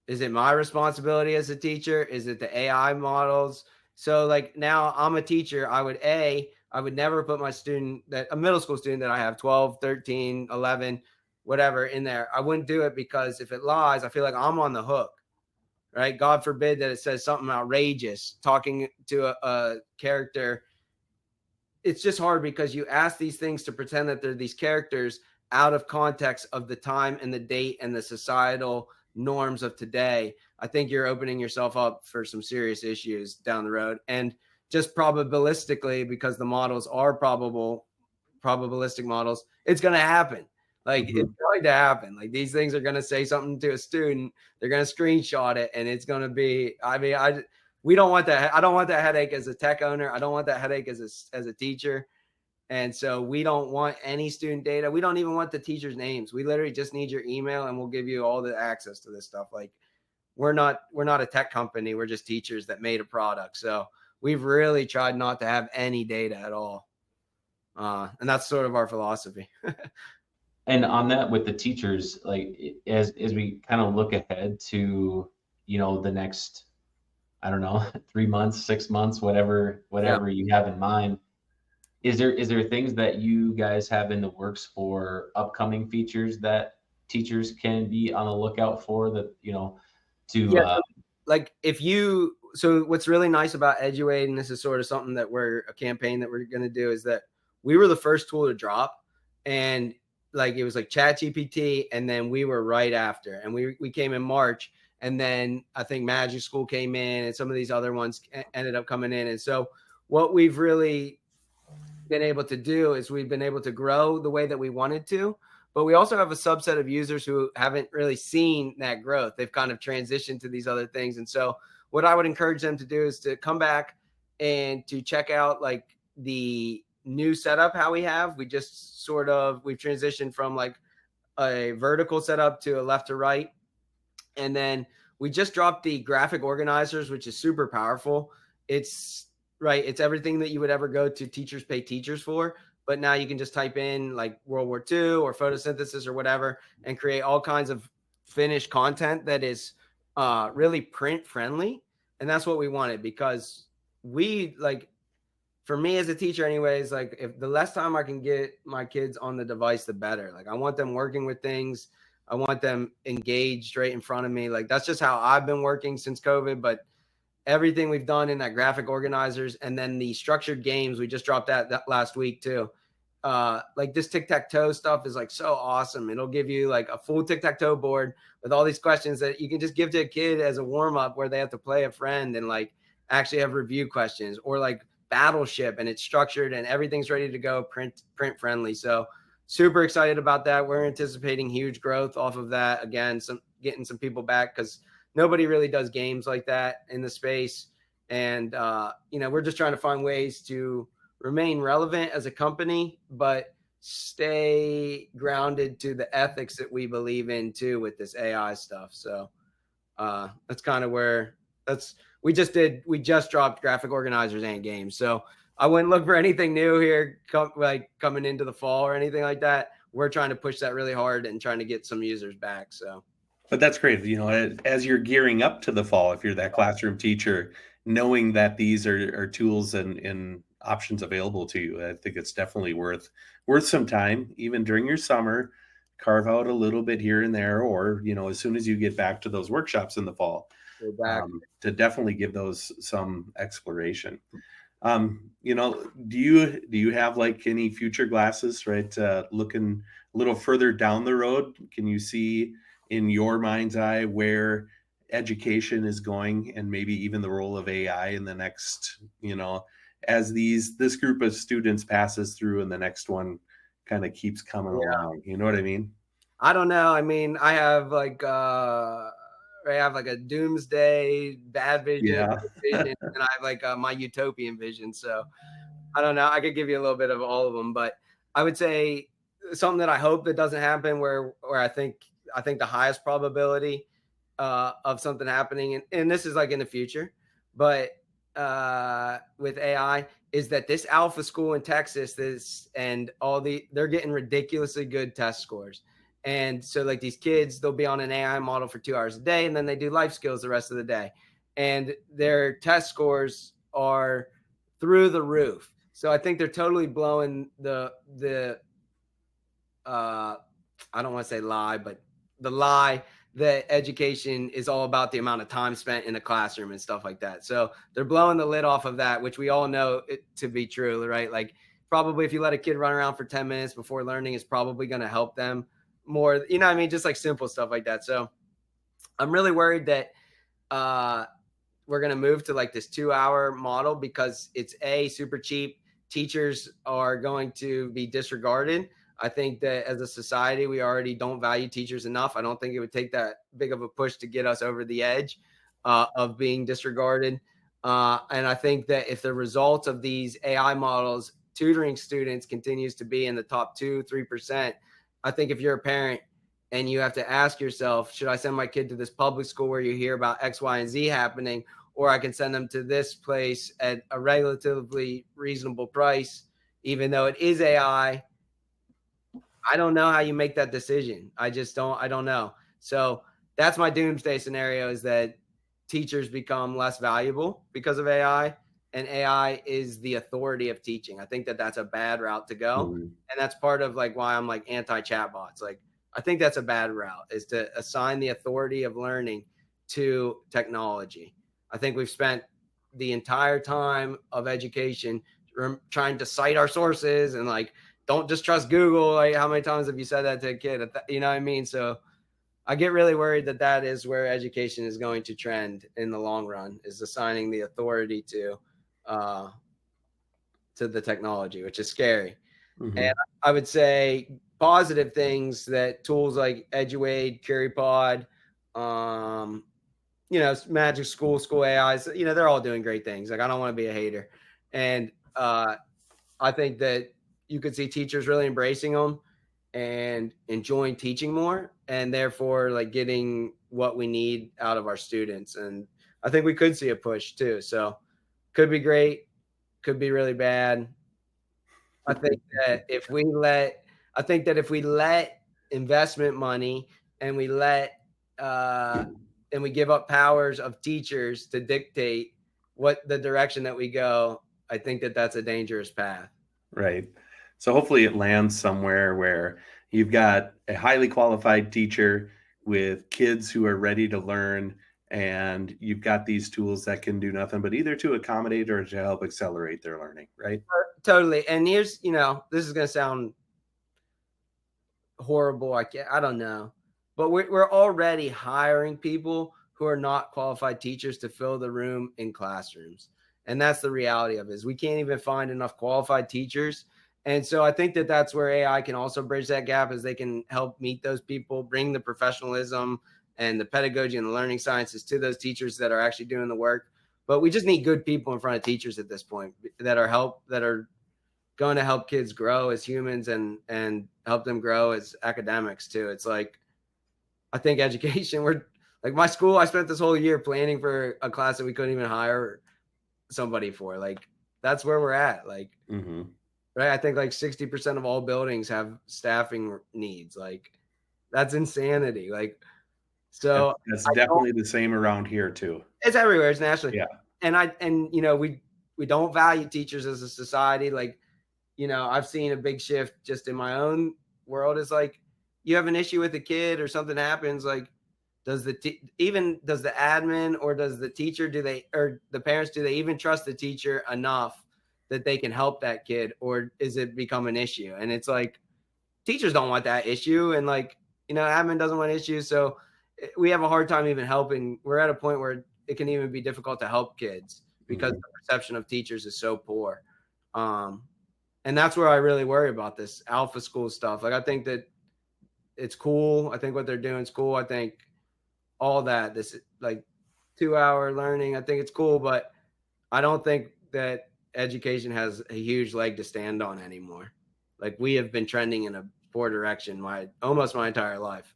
Is it my responsibility as a teacher? Is it the AI models? So like now I'm a teacher. I would never put my student, that a middle school student that I have 12, 13, 11, whatever in there. I wouldn't do it, because if it lies, I feel like I'm on the hook, right? God forbid that it says something outrageous talking to a character. It's just hard, because you ask these things to pretend that they're these characters out of context of the time and the date and the societal norms of today. I think you're opening yourself up for some serious issues down the road. And just probabilistically, because the models are probabilistic models, it's going to happen. Like it's going to happen. Like these things are going to say something to a student. They're going to screenshot it, and it's going to be. I mean, we don't want that. I don't want that headache as a tech owner. I don't want that headache as a teacher. And so we don't want any student data. We don't even want the teachers' names. We literally just need your email, and we'll give you all the access to this stuff. Like we're not a tech company. We're just teachers that made a product. So we've really tried not to have any data at all. And that's sort of our philosophy. And on that, with the teachers, like as we kind of look ahead to, the next, I don't know, 3 months, 6 months, whatever you have in mind, is there things that you guys have in the works for upcoming features that teachers can be on the lookout for, that, like so what's really nice about Eduaide, and this is sort of something that a campaign that we're going to do, is that we were the first tool to drop, and like it was like ChatGPT, and then we were right after, and we came in March, and then I think Magic School came in, and some of these other ones ended up coming in. And so what we've really been able to do is we've been able to grow the way that we wanted to, but we also have a subset of users who haven't really seen that growth. They've kind of transitioned to these other things. And so what I would encourage them to do is to come back and to check out like the new setup, how we've transitioned from like a vertical setup to a left to right. And then we just dropped the graphic organizers, which is super powerful. It's everything that you would ever go to Teachers Pay Teachers for. But now you can just type in like World War II or photosynthesis or whatever and create all kinds of finished content that is really print friendly. And that's what we wanted, because for me as a teacher anyways, like if the less time I can get my kids on the device, the better. Like I want them working with things. I want them engaged right in front of me. Like that's just how I've been working since COVID. But everything we've done in that graphic organizers, and then the structured games, we just dropped that last week too. Like this tic-tac-toe stuff is like so awesome. It'll give you like a full tic-tac-toe board with all these questions that you can just give to a kid as a warm-up, where they have to play a friend and like actually have review questions, or like Battleship, and it's structured and everything's ready to go, print friendly. So super excited about that. We're anticipating huge growth off of that. Again, getting some people back, because nobody really does games like that in the space. And, we're just trying to find ways to remain relevant as a company, but stay grounded to the ethics that we believe in too with this AI stuff. So that's kind of where we just dropped graphic organizers and games. So I wouldn't look for anything new here coming into the fall or anything like that. We're trying to push that really hard and trying to get some users back. So. But that's great. As you're gearing up to the fall, if you're that classroom teacher, knowing that these are tools and options available to you, I think it's definitely worth some time, even during your summer, carve out a little bit here and there, or, as soon as you get back to those workshops in the fall, to definitely give those some exploration. Do you have like any future glasses, right? Looking a little further down the road, can you see in your mind's eye where education is going, and maybe even the role of AI in the next, as this group of students passes through and the next one kind of keeps coming along? You know what I mean? I don't know. I mean, I have like a doomsday bad vision, and I have like my utopian vision. So I don't know. I could give you a little bit of all of them, but I would say something that I hope that doesn't happen, where I think the highest probability of something happening, and this is like in the future, but with AI, is that this alpha school in Texas, they're getting ridiculously good test scores. And so like these kids, they'll be on an AI model for 2 hours a day, and then they do life skills the rest of the day. And their test scores are through the roof. So I think they're totally blowing the I don't want to say lie, but the lie that education is all about the amount of time spent in a classroom and stuff like that. So they're blowing the lid off of that, which we all know it to be true, right? Like probably if you let a kid run around for 10 minutes before learning, is probably going to help them more, what I mean? Just like simple stuff like that. So I'm really worried that we're going to move to like this 2-hour model, because it's super cheap. Teachers are going to be disregarded. I think that as a society, we already don't value teachers enough. I don't think it would take that big of a push to get us over the edge of being disregarded. And I think that if the results of these AI models tutoring students continues to be in the top 2-3%, I think if you're a parent and you have to ask yourself, should I send my kid to this public school where you hear about X, Y, and Z happening, or I can send them to this place at a relatively reasonable price, even though it is AI? I don't know how you make that decision. I don't know. So that's my doomsday scenario, is that teachers become less valuable because of AI, and AI is the authority of teaching. I think that that's a bad route to go. Mhm. And that's part of like why I'm like anti-chatbots. Like, I think that's a bad route, is to assign the authority of learning to technology. I think we've spent the entire time of education trying to cite our sources and like, don't just trust Google. Like, how many times have you said that to a kid? You know what I mean? So I get really worried that that is where education is going to trend in the long run, is assigning the authority to the technology, which is scary. Mhm. And I would say positive things, that tools like Eduaide, CurryPod, Magic School, School AIs, they're all doing great things. Like, I don't want to be a hater. And I think that you could see teachers really embracing them and enjoying teaching more, and therefore like getting what we need out of our students. And I think we could see a push too. So could be great, could be really bad. I think that if we let investment money, and we and we give up powers of teachers to dictate what the direction that we go, I think that that's a dangerous path. Right. So hopefully it lands somewhere where you've got a highly qualified teacher with kids who are ready to learn, and you've got these tools that can do nothing but either to accommodate or to help accelerate their learning, right? Totally. And here's, this is going to sound horrible. I don't know, but we're already hiring people who are not qualified teachers to fill the room in classrooms. And that's the reality of it, is we can't even find enough qualified teachers. And so I think that that's where AI can also bridge that gap, as they can help meet those people, bring the professionalism and the pedagogy and the learning sciences to those teachers that are actually doing the work. But we just need good people in front of teachers at this point that are going to help kids grow as humans, and help them grow as academics too. It's like, I think education, we're like, my school, I spent this whole year planning for a class that we couldn't even hire somebody for. Like, that's where we're at. Like, Mm-hmm. right. I think like 60% of all buildings have staffing needs. Like, that's insanity. Like, so That's definitely the same around here too. it's everywhere. It's nationally. Yeah. And we don't value teachers as a society. Like, I've seen a big shift just in my own world. Is like, you have an issue with a kid or something happens, like, does the admin or does the teacher, or the parents, do they even trust the teacher enough that they can help that kid, or is it become an issue? And it's like, teachers don't want that issue, and like, admin doesn't want issues. So we have a hard time even helping. We're at a point where it can even be difficult to help kids because the perception of teachers is so poor. And that's where I really worry about this alpha school stuff. Like, I think that it's cool. I think what they're doing is cool. I think all that, this like 2-hour learning, I think it's cool, but I don't think that education has a huge leg to stand on anymore. Like, we have been trending in a poor direction almost my entire life.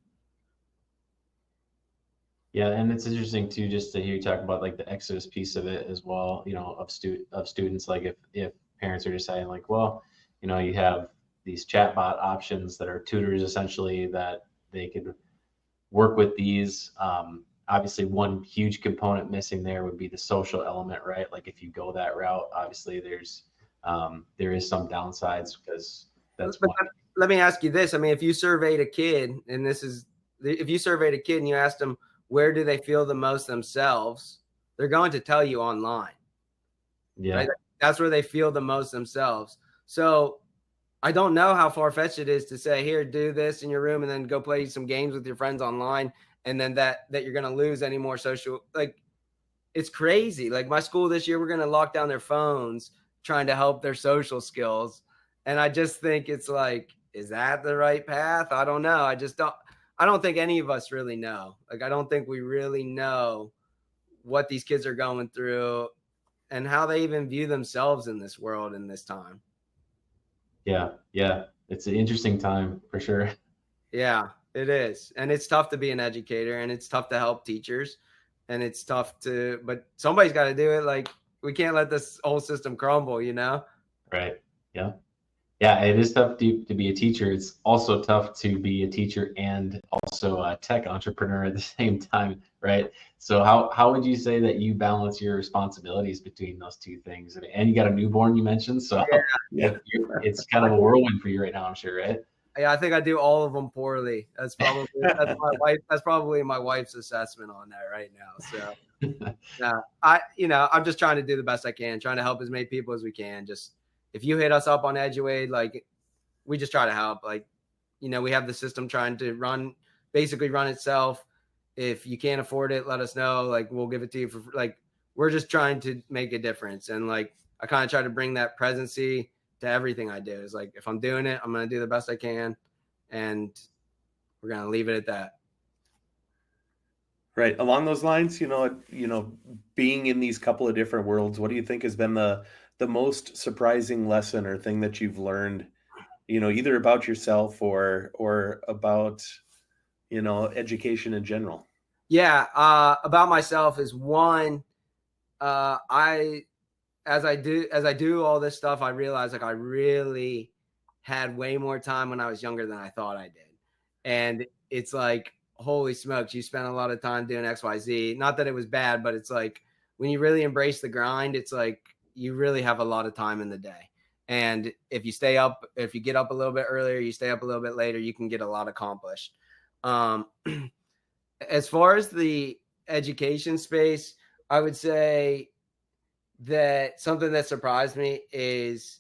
Yeah, and it's interesting too, just to hear you talk about like the exodus piece of it as well. Of students, like if parents are deciding like, well, you have these chatbot options that are tutors essentially, that they could work with these. Obviously, one huge component missing there would be the social element, right? Like, if you go that route, obviously there is some downsides, because that's But one. let me ask you this. I mean, if you surveyed a kid, and if you surveyed a kid and you asked them, where do they feel the most themselves, they're going to tell you online. Yeah. Right? That's where they feel the most themselves. So I don't know how far-fetched it is to say, here, do this in your room and then go play some games with your friends online, and then that you're going to lose any more social. Like, it's crazy. Like, my school this year, we're going to lock down their phones trying to help their social skills. And I just think it's like, is that the right path? I don't know. I don't think any of us really know. Like, I don't think we really know what these kids are going through and how they even view themselves in this world in this time. Yeah. Yeah. It's an interesting time for sure. Yeah, it is. And it's tough to be an educator, and it's tough to help teachers, and it's tough but somebody's got to do it. Like, we can't let this whole system crumble, you know? Right. Yeah. Yeah, it is tough to be a teacher. It's also tough to be a teacher and also a tech entrepreneur at the same time, right? So how would you say that you balance your responsibilities between those two things? And you got a newborn, you mentioned, so Yeah. it's kind of a whirlwind for you right now, I'm sure, right? Yeah, I think I do all of them poorly. That's probably my wife's assessment on that right now. So yeah, I'm just trying to do the best I can, trying to help as many people as we can. Just, if you hit us up on Eduaide, like, we just try to help. Like, we have the system trying to basically run itself. If you can't afford it, let us know. Like, we'll give it to you for, like, we're just trying to make a difference. And like, I kind of try to bring that presency to everything I do. Is like, if I'm doing it, I'm going to do the best I can. And we're going to leave it at that. Right. Along those lines, being in these couple of different worlds, what do you think has been the most surprising lesson or thing that you've learned, either about yourself or about, education in general? Yeah. About myself is one, as I do all this stuff, I realize, like, I really had way more time when I was younger than I thought I did. And it's like, holy smokes, you spent a lot of time doing XYZ. Not that it was bad, but it's like, when you really embrace the grind, it's like, you really have a lot of time in the day. And if you get up a little bit earlier, you stay up a little bit later, you can get a lot accomplished. As far as the education space, I would say that something that surprised me is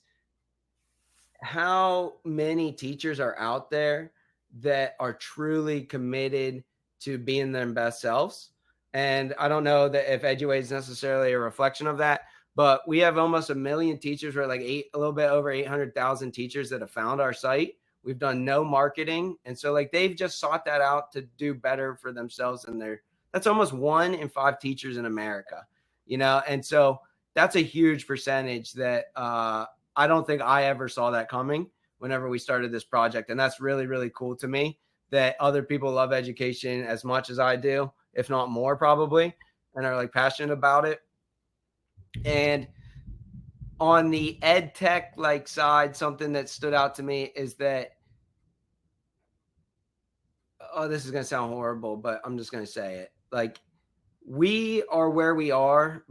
how many teachers are out there that are truly committed to being their best selves. And I don't know that if Eduaide is necessarily a reflection of that, but we have almost 1 million teachers. We're like a little bit over 800,000 teachers that have found our site. We've done no marketing. And so, like, they've just sought that out to do better for themselves. And that's almost 1 in 5 teachers in America, And so that's a huge percentage that I don't think I ever saw that coming whenever we started this project. And that's really, really cool to me, that other people love education as much as I do, if not more probably, and are like passionate about it. And on the EdTech like side, something that stood out to me is that, this is going to sound horrible, but I'm just going to say it. Like, we are where we are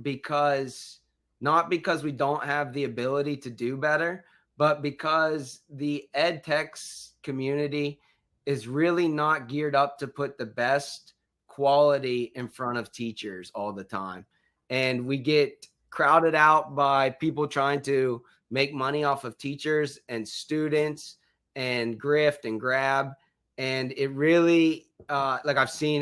not because we don't have the ability to do better, but because the EdTech community is really not geared up to put the best quality in front of teachers all the time. And we get crowded out by people trying to make money off of teachers and students and grift and grab. And it really, I see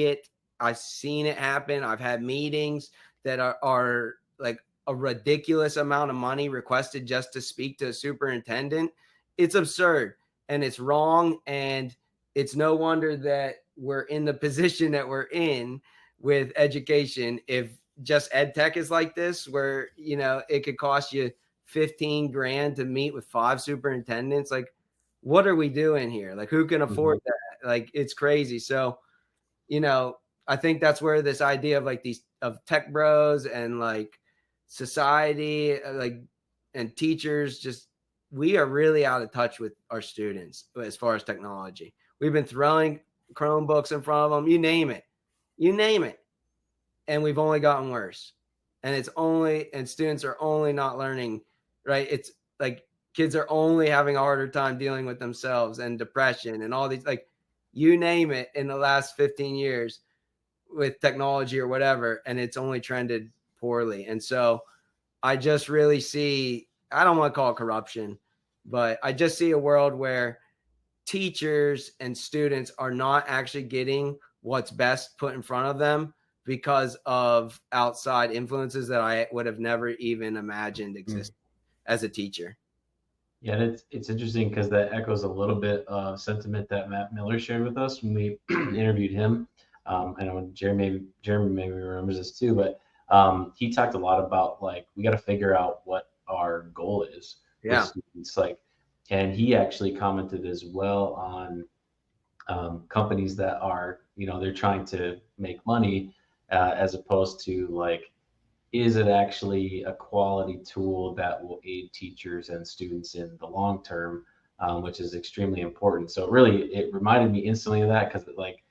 it. I've seen it happen. I've had meetings that are like a ridiculous amount of money requested just to speak to a superintendent. It's absurd and it's wrong. And it's no wonder that we're in the position that we're in with education. If just EdTech is like this, where, it could cost you 15 grand to meet with 5 superintendents. Like, what are we doing here? Like, who can afford that? Like, it's crazy. So, I think that's where this idea of like of tech bros and like society, and teachers, just, we are really out of touch with our students as far as technology. We've been throwing Chromebooks in front of them, you name it. And we've only gotten worse. And students are only not learning, right? It's like kids are only having a harder time dealing with themselves and depression and all these, like, you name it, in the last 15 years with technology or whatever, and it's only trended poorly. And so I just really see, I don't want to call it corruption, but I just see a world where teachers and students are not actually getting what's best put in front of them because of outside influences that I would have never even imagined existed as a teacher. Yeah, it's interesting because that echoes a little bit of sentiment that Matt Miller shared with us when we interviewed him. I know Jeremy maybe remembers this too, but he talked a lot about like we got to figure out what our goal is with Yeah. students. Like, and he actually commented as well on companies that are they're trying to make money as opposed to like is it actually a quality tool that will aid teachers and students in the long term, which is extremely important. So it reminded me instantly of that because like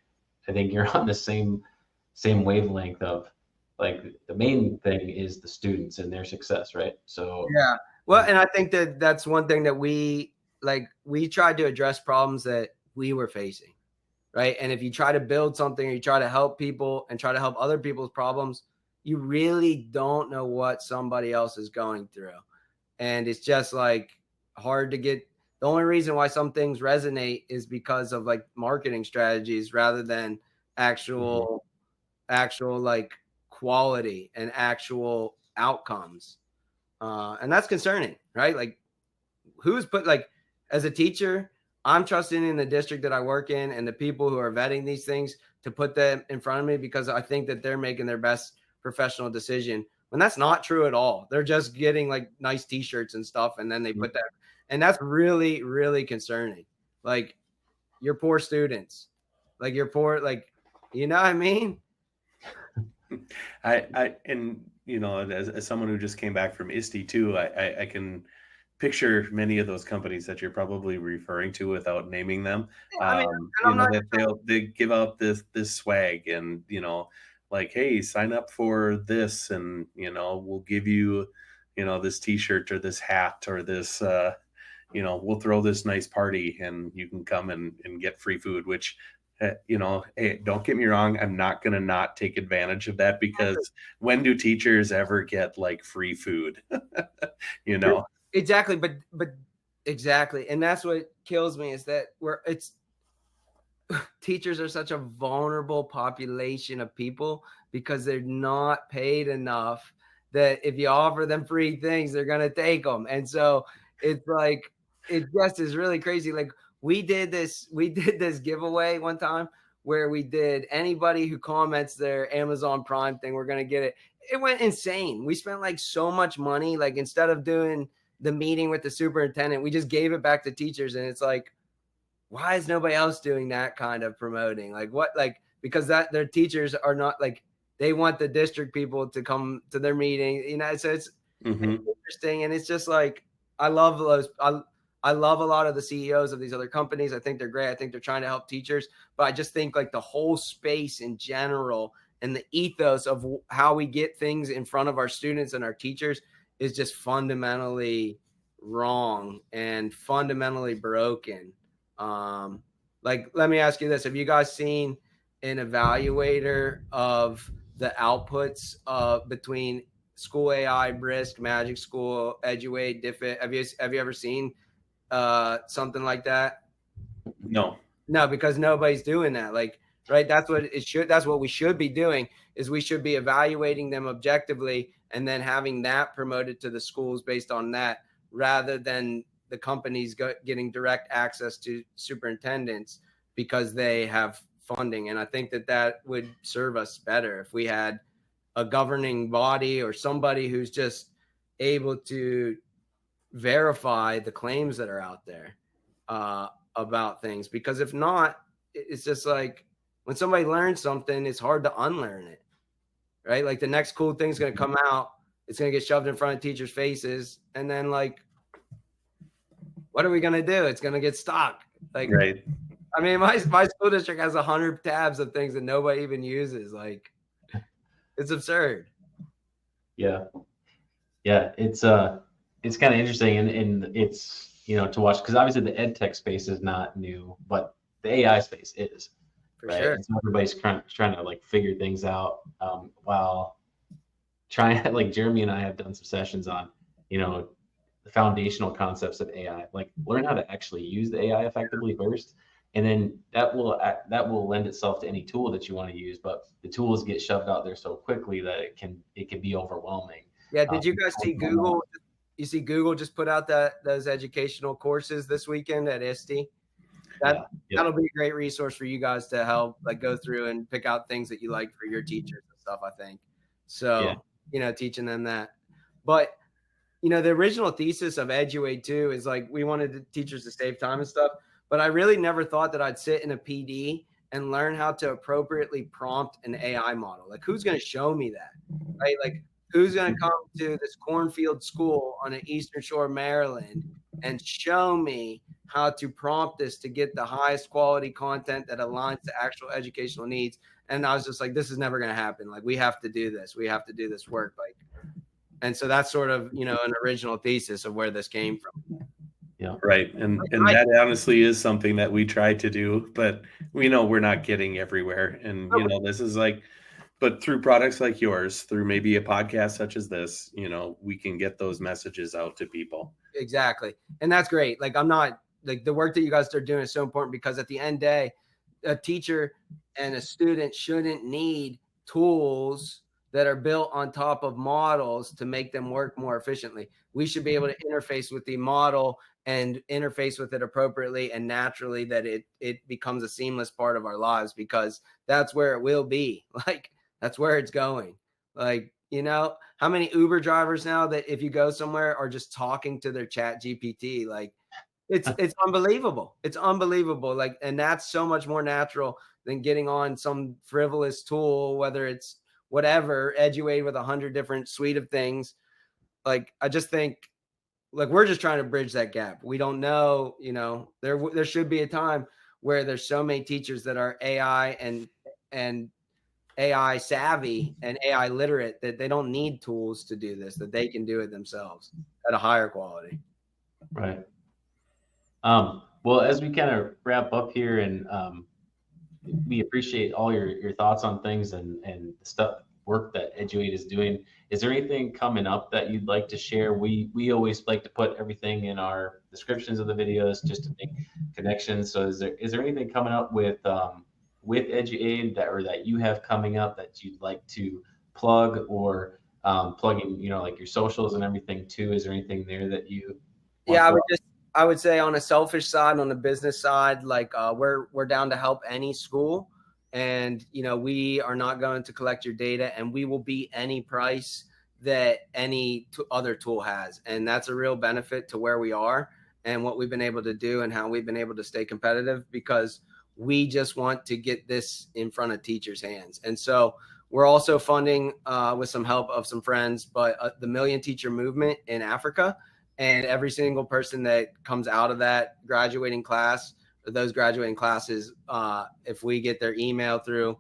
I think you're on the same wavelength of like the main thing is the students and their success, right? So Yeah. Well, and I think that that's one thing that we tried to address problems that we were facing, right? And if you try to build something or you try to help people and try to help other people's problems, you really don't know what somebody else is going through. And it's just like hard to get. The only reason why some things resonate is because of like marketing strategies rather than actual like quality and actual outcomes. And that's concerning, right? Like who's put like as a teacher, I'm trusting in the district that I work in and the people who are vetting these things to put them in front of me because I think that they're making their best professional decision when that's not true at all. They're just getting like nice t-shirts and stuff and then they put that, and that's really, really concerning. Like you're poor students, like you're poor, like, you know what I mean? And as someone who just came back from ISTE too, I can picture many of those companies that you're probably referring to without naming them. Yeah, I mean, and I'm not, That they give out this swag and like, hey, sign up for this and we'll give you this t-shirt or this hat or this we'll throw this nice party and you can come and get free food, which hey, don't get me wrong, I'm not going to not take advantage of that because when do teachers ever get like free food? exactly, but exactly, and that's what kills me is that teachers are such a vulnerable population of people because they're not paid enough that if you offer them free things, they're going to take them. And so it's like, it just is really crazy. Like we did this giveaway one time where we did anybody who comments their Amazon Prime thing, we're going to get it. It went insane. We spent like so much money. Like instead of doing the meeting with the superintendent, we just gave it back to teachers. And it's like, why is nobody else doing that kind of promoting? Like what, like, because that their teachers are not like, they want the district people to come to their meeting, so it's interesting. And it's just like, I love those. I love a lot of the CEOs of these other companies. I think they're great. I think they're trying to help teachers, but I just think like the whole space in general and the ethos of how we get things in front of our students and our teachers is just fundamentally wrong and fundamentally broken. Like, let me ask you this. Have you guys seen an evaluator of the outputs between School AI, Brisk, Magic School, Eduaide, Diffit? Have you ever seen something like that? No. No, because nobody's doing that. Like, right? That's what we should be doing is we should be evaluating them objectively and then having that promoted to the schools based on that rather than the companies getting direct access to superintendents because they have funding. And I think that would serve us better if we had a governing body or somebody who's just able to verify the claims that are out there about things. Because if not, it's just like when somebody learns something, it's hard to unlearn it, right? Like the next cool thing's going to come out, it's going to get shoved in front of teachers' faces, and then like, what are we going to do? It's going to get stuck. Like, right. I mean, my school district has 100 tabs of things that nobody even uses. Like, it's absurd. Yeah. It's kind of interesting, and it's to watch because obviously the EdTech space is not new, but the AI space is. For right? sure. And so everybody's trying to like figure things out while trying. Like Jeremy and I have done some sessions on the foundational concepts of AI, like learn how to actually use the AI effectively first, and then that will lend itself to any tool that you want to use. But the tools get shoved out there so quickly that it can be overwhelming. Yeah. Did you guys see Google? you see Google just put out those educational courses this weekend at ISTE. That'll be a great resource for you guys to help like go through and pick out things that you like for your teachers and stuff, I think. So, teaching them that. But, the original thesis of Eduaide too is like we wanted the teachers to save time and stuff. But I really never thought that I'd sit in a PD and learn how to appropriately prompt an AI model. Like, who's going to show me that? Right? Like, who's going to come to this cornfield school on the Eastern Shore of Maryland and show me how to prompt this to get the highest quality content that aligns to actual educational needs? And I was just like, this is never going to happen. Like, we have to do this. We have to do this work. Like, and so that's sort of, an original thesis of where this came from. Yeah. Right. And that honestly is something that we try to do, but we know we're not getting everywhere. And, this is like, but through products like yours, through maybe a podcast such as this, we can get those messages out to people. Exactly. And that's great. Like, I'm not like the work that you guys are doing is so important because at the end of the day, a teacher and a student shouldn't need tools that are built on top of models to make them work more efficiently. We should be able to interface with the model and interface with it appropriately and naturally, that it becomes a seamless part of our lives, because that's where it will be. Like, that's where it's going. Like, how many Uber drivers now that if you go somewhere are just talking to their chat GPT, like it's unbelievable. It's unbelievable. Like, and that's so much more natural than getting on some frivolous tool, whether it's whatever, Eduaide with 100 different suite of things. Like, I just think, like, we're just trying to bridge that gap. We don't know, there should be a time where there's so many teachers that are AI and AI savvy and AI literate that they don't need tools to do this, that they can do it themselves at a higher quality. Right. Well, as we kind of wrap up here, and we appreciate all your thoughts on things and the work that Eduaide is doing. Is there anything coming up that you'd like to share? We always like to put everything in our descriptions of the videos just to make connections. So is there anything coming up with Eduaide that you have coming up that you'd like to plug, or plugging, like your socials and everything too? Is there anything there that you I would say on a selfish side, on the business side, like we're down to help any school, and we are not going to collect your data, and we will beat any price that any other tool has, and that's a real benefit to where we are and what we've been able to do and how we've been able to stay competitive, because we just want to get this in front of teachers' hands. And so we're also funding with some help of some friends, but the Million Teacher Movement in Africa. And every single person that comes out of that graduating class, or those graduating classes, if we get their email through,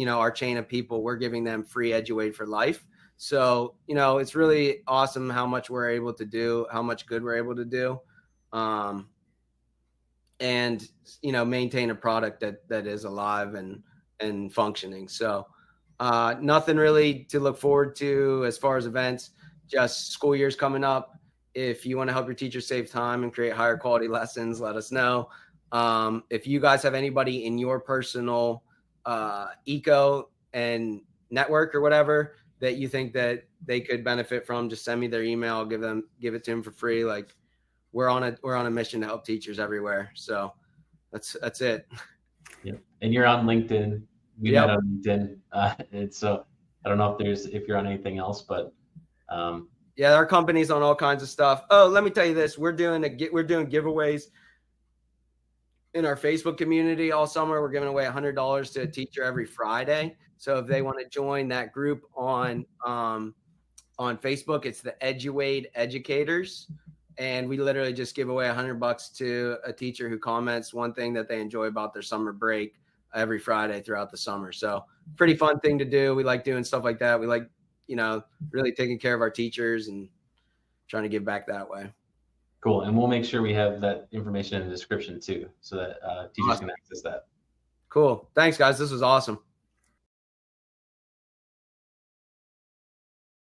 our chain of people, we're giving them free Eduaide for life. So, it's really awesome how much we're able to do, how much good we're able to do, and, maintain a product that is alive and functioning. So nothing really to look forward to as far as events, just school year's coming up. If you want to help your teachers save time and create higher quality lessons, let us know. If you guys have anybody in your personal eco and network or whatever that you think that they could benefit from, just send me their email. I'll give it to them for free. Like, we're on a mission to help teachers everywhere. So that's it. Yeah. And you're on LinkedIn. We met on LinkedIn. And so I don't know if you're on anything else, but yeah, our company's on all kinds of stuff. Oh, let me tell you this. We're doing giveaways in our Facebook community all summer. We're giving away $100 to a teacher every Friday. So if they want to join that group on Facebook, it's the Eduaide Educators. And we literally just give away $100 to a teacher who comments one thing that they enjoy about their summer break every Friday throughout the summer. So pretty fun thing to do. We like doing stuff like that. We like, really taking care of our teachers and trying to give back that way. Cool. And we'll make sure we have that information in the description too, so that teachers can access that. Cool. Thanks, guys. This was awesome.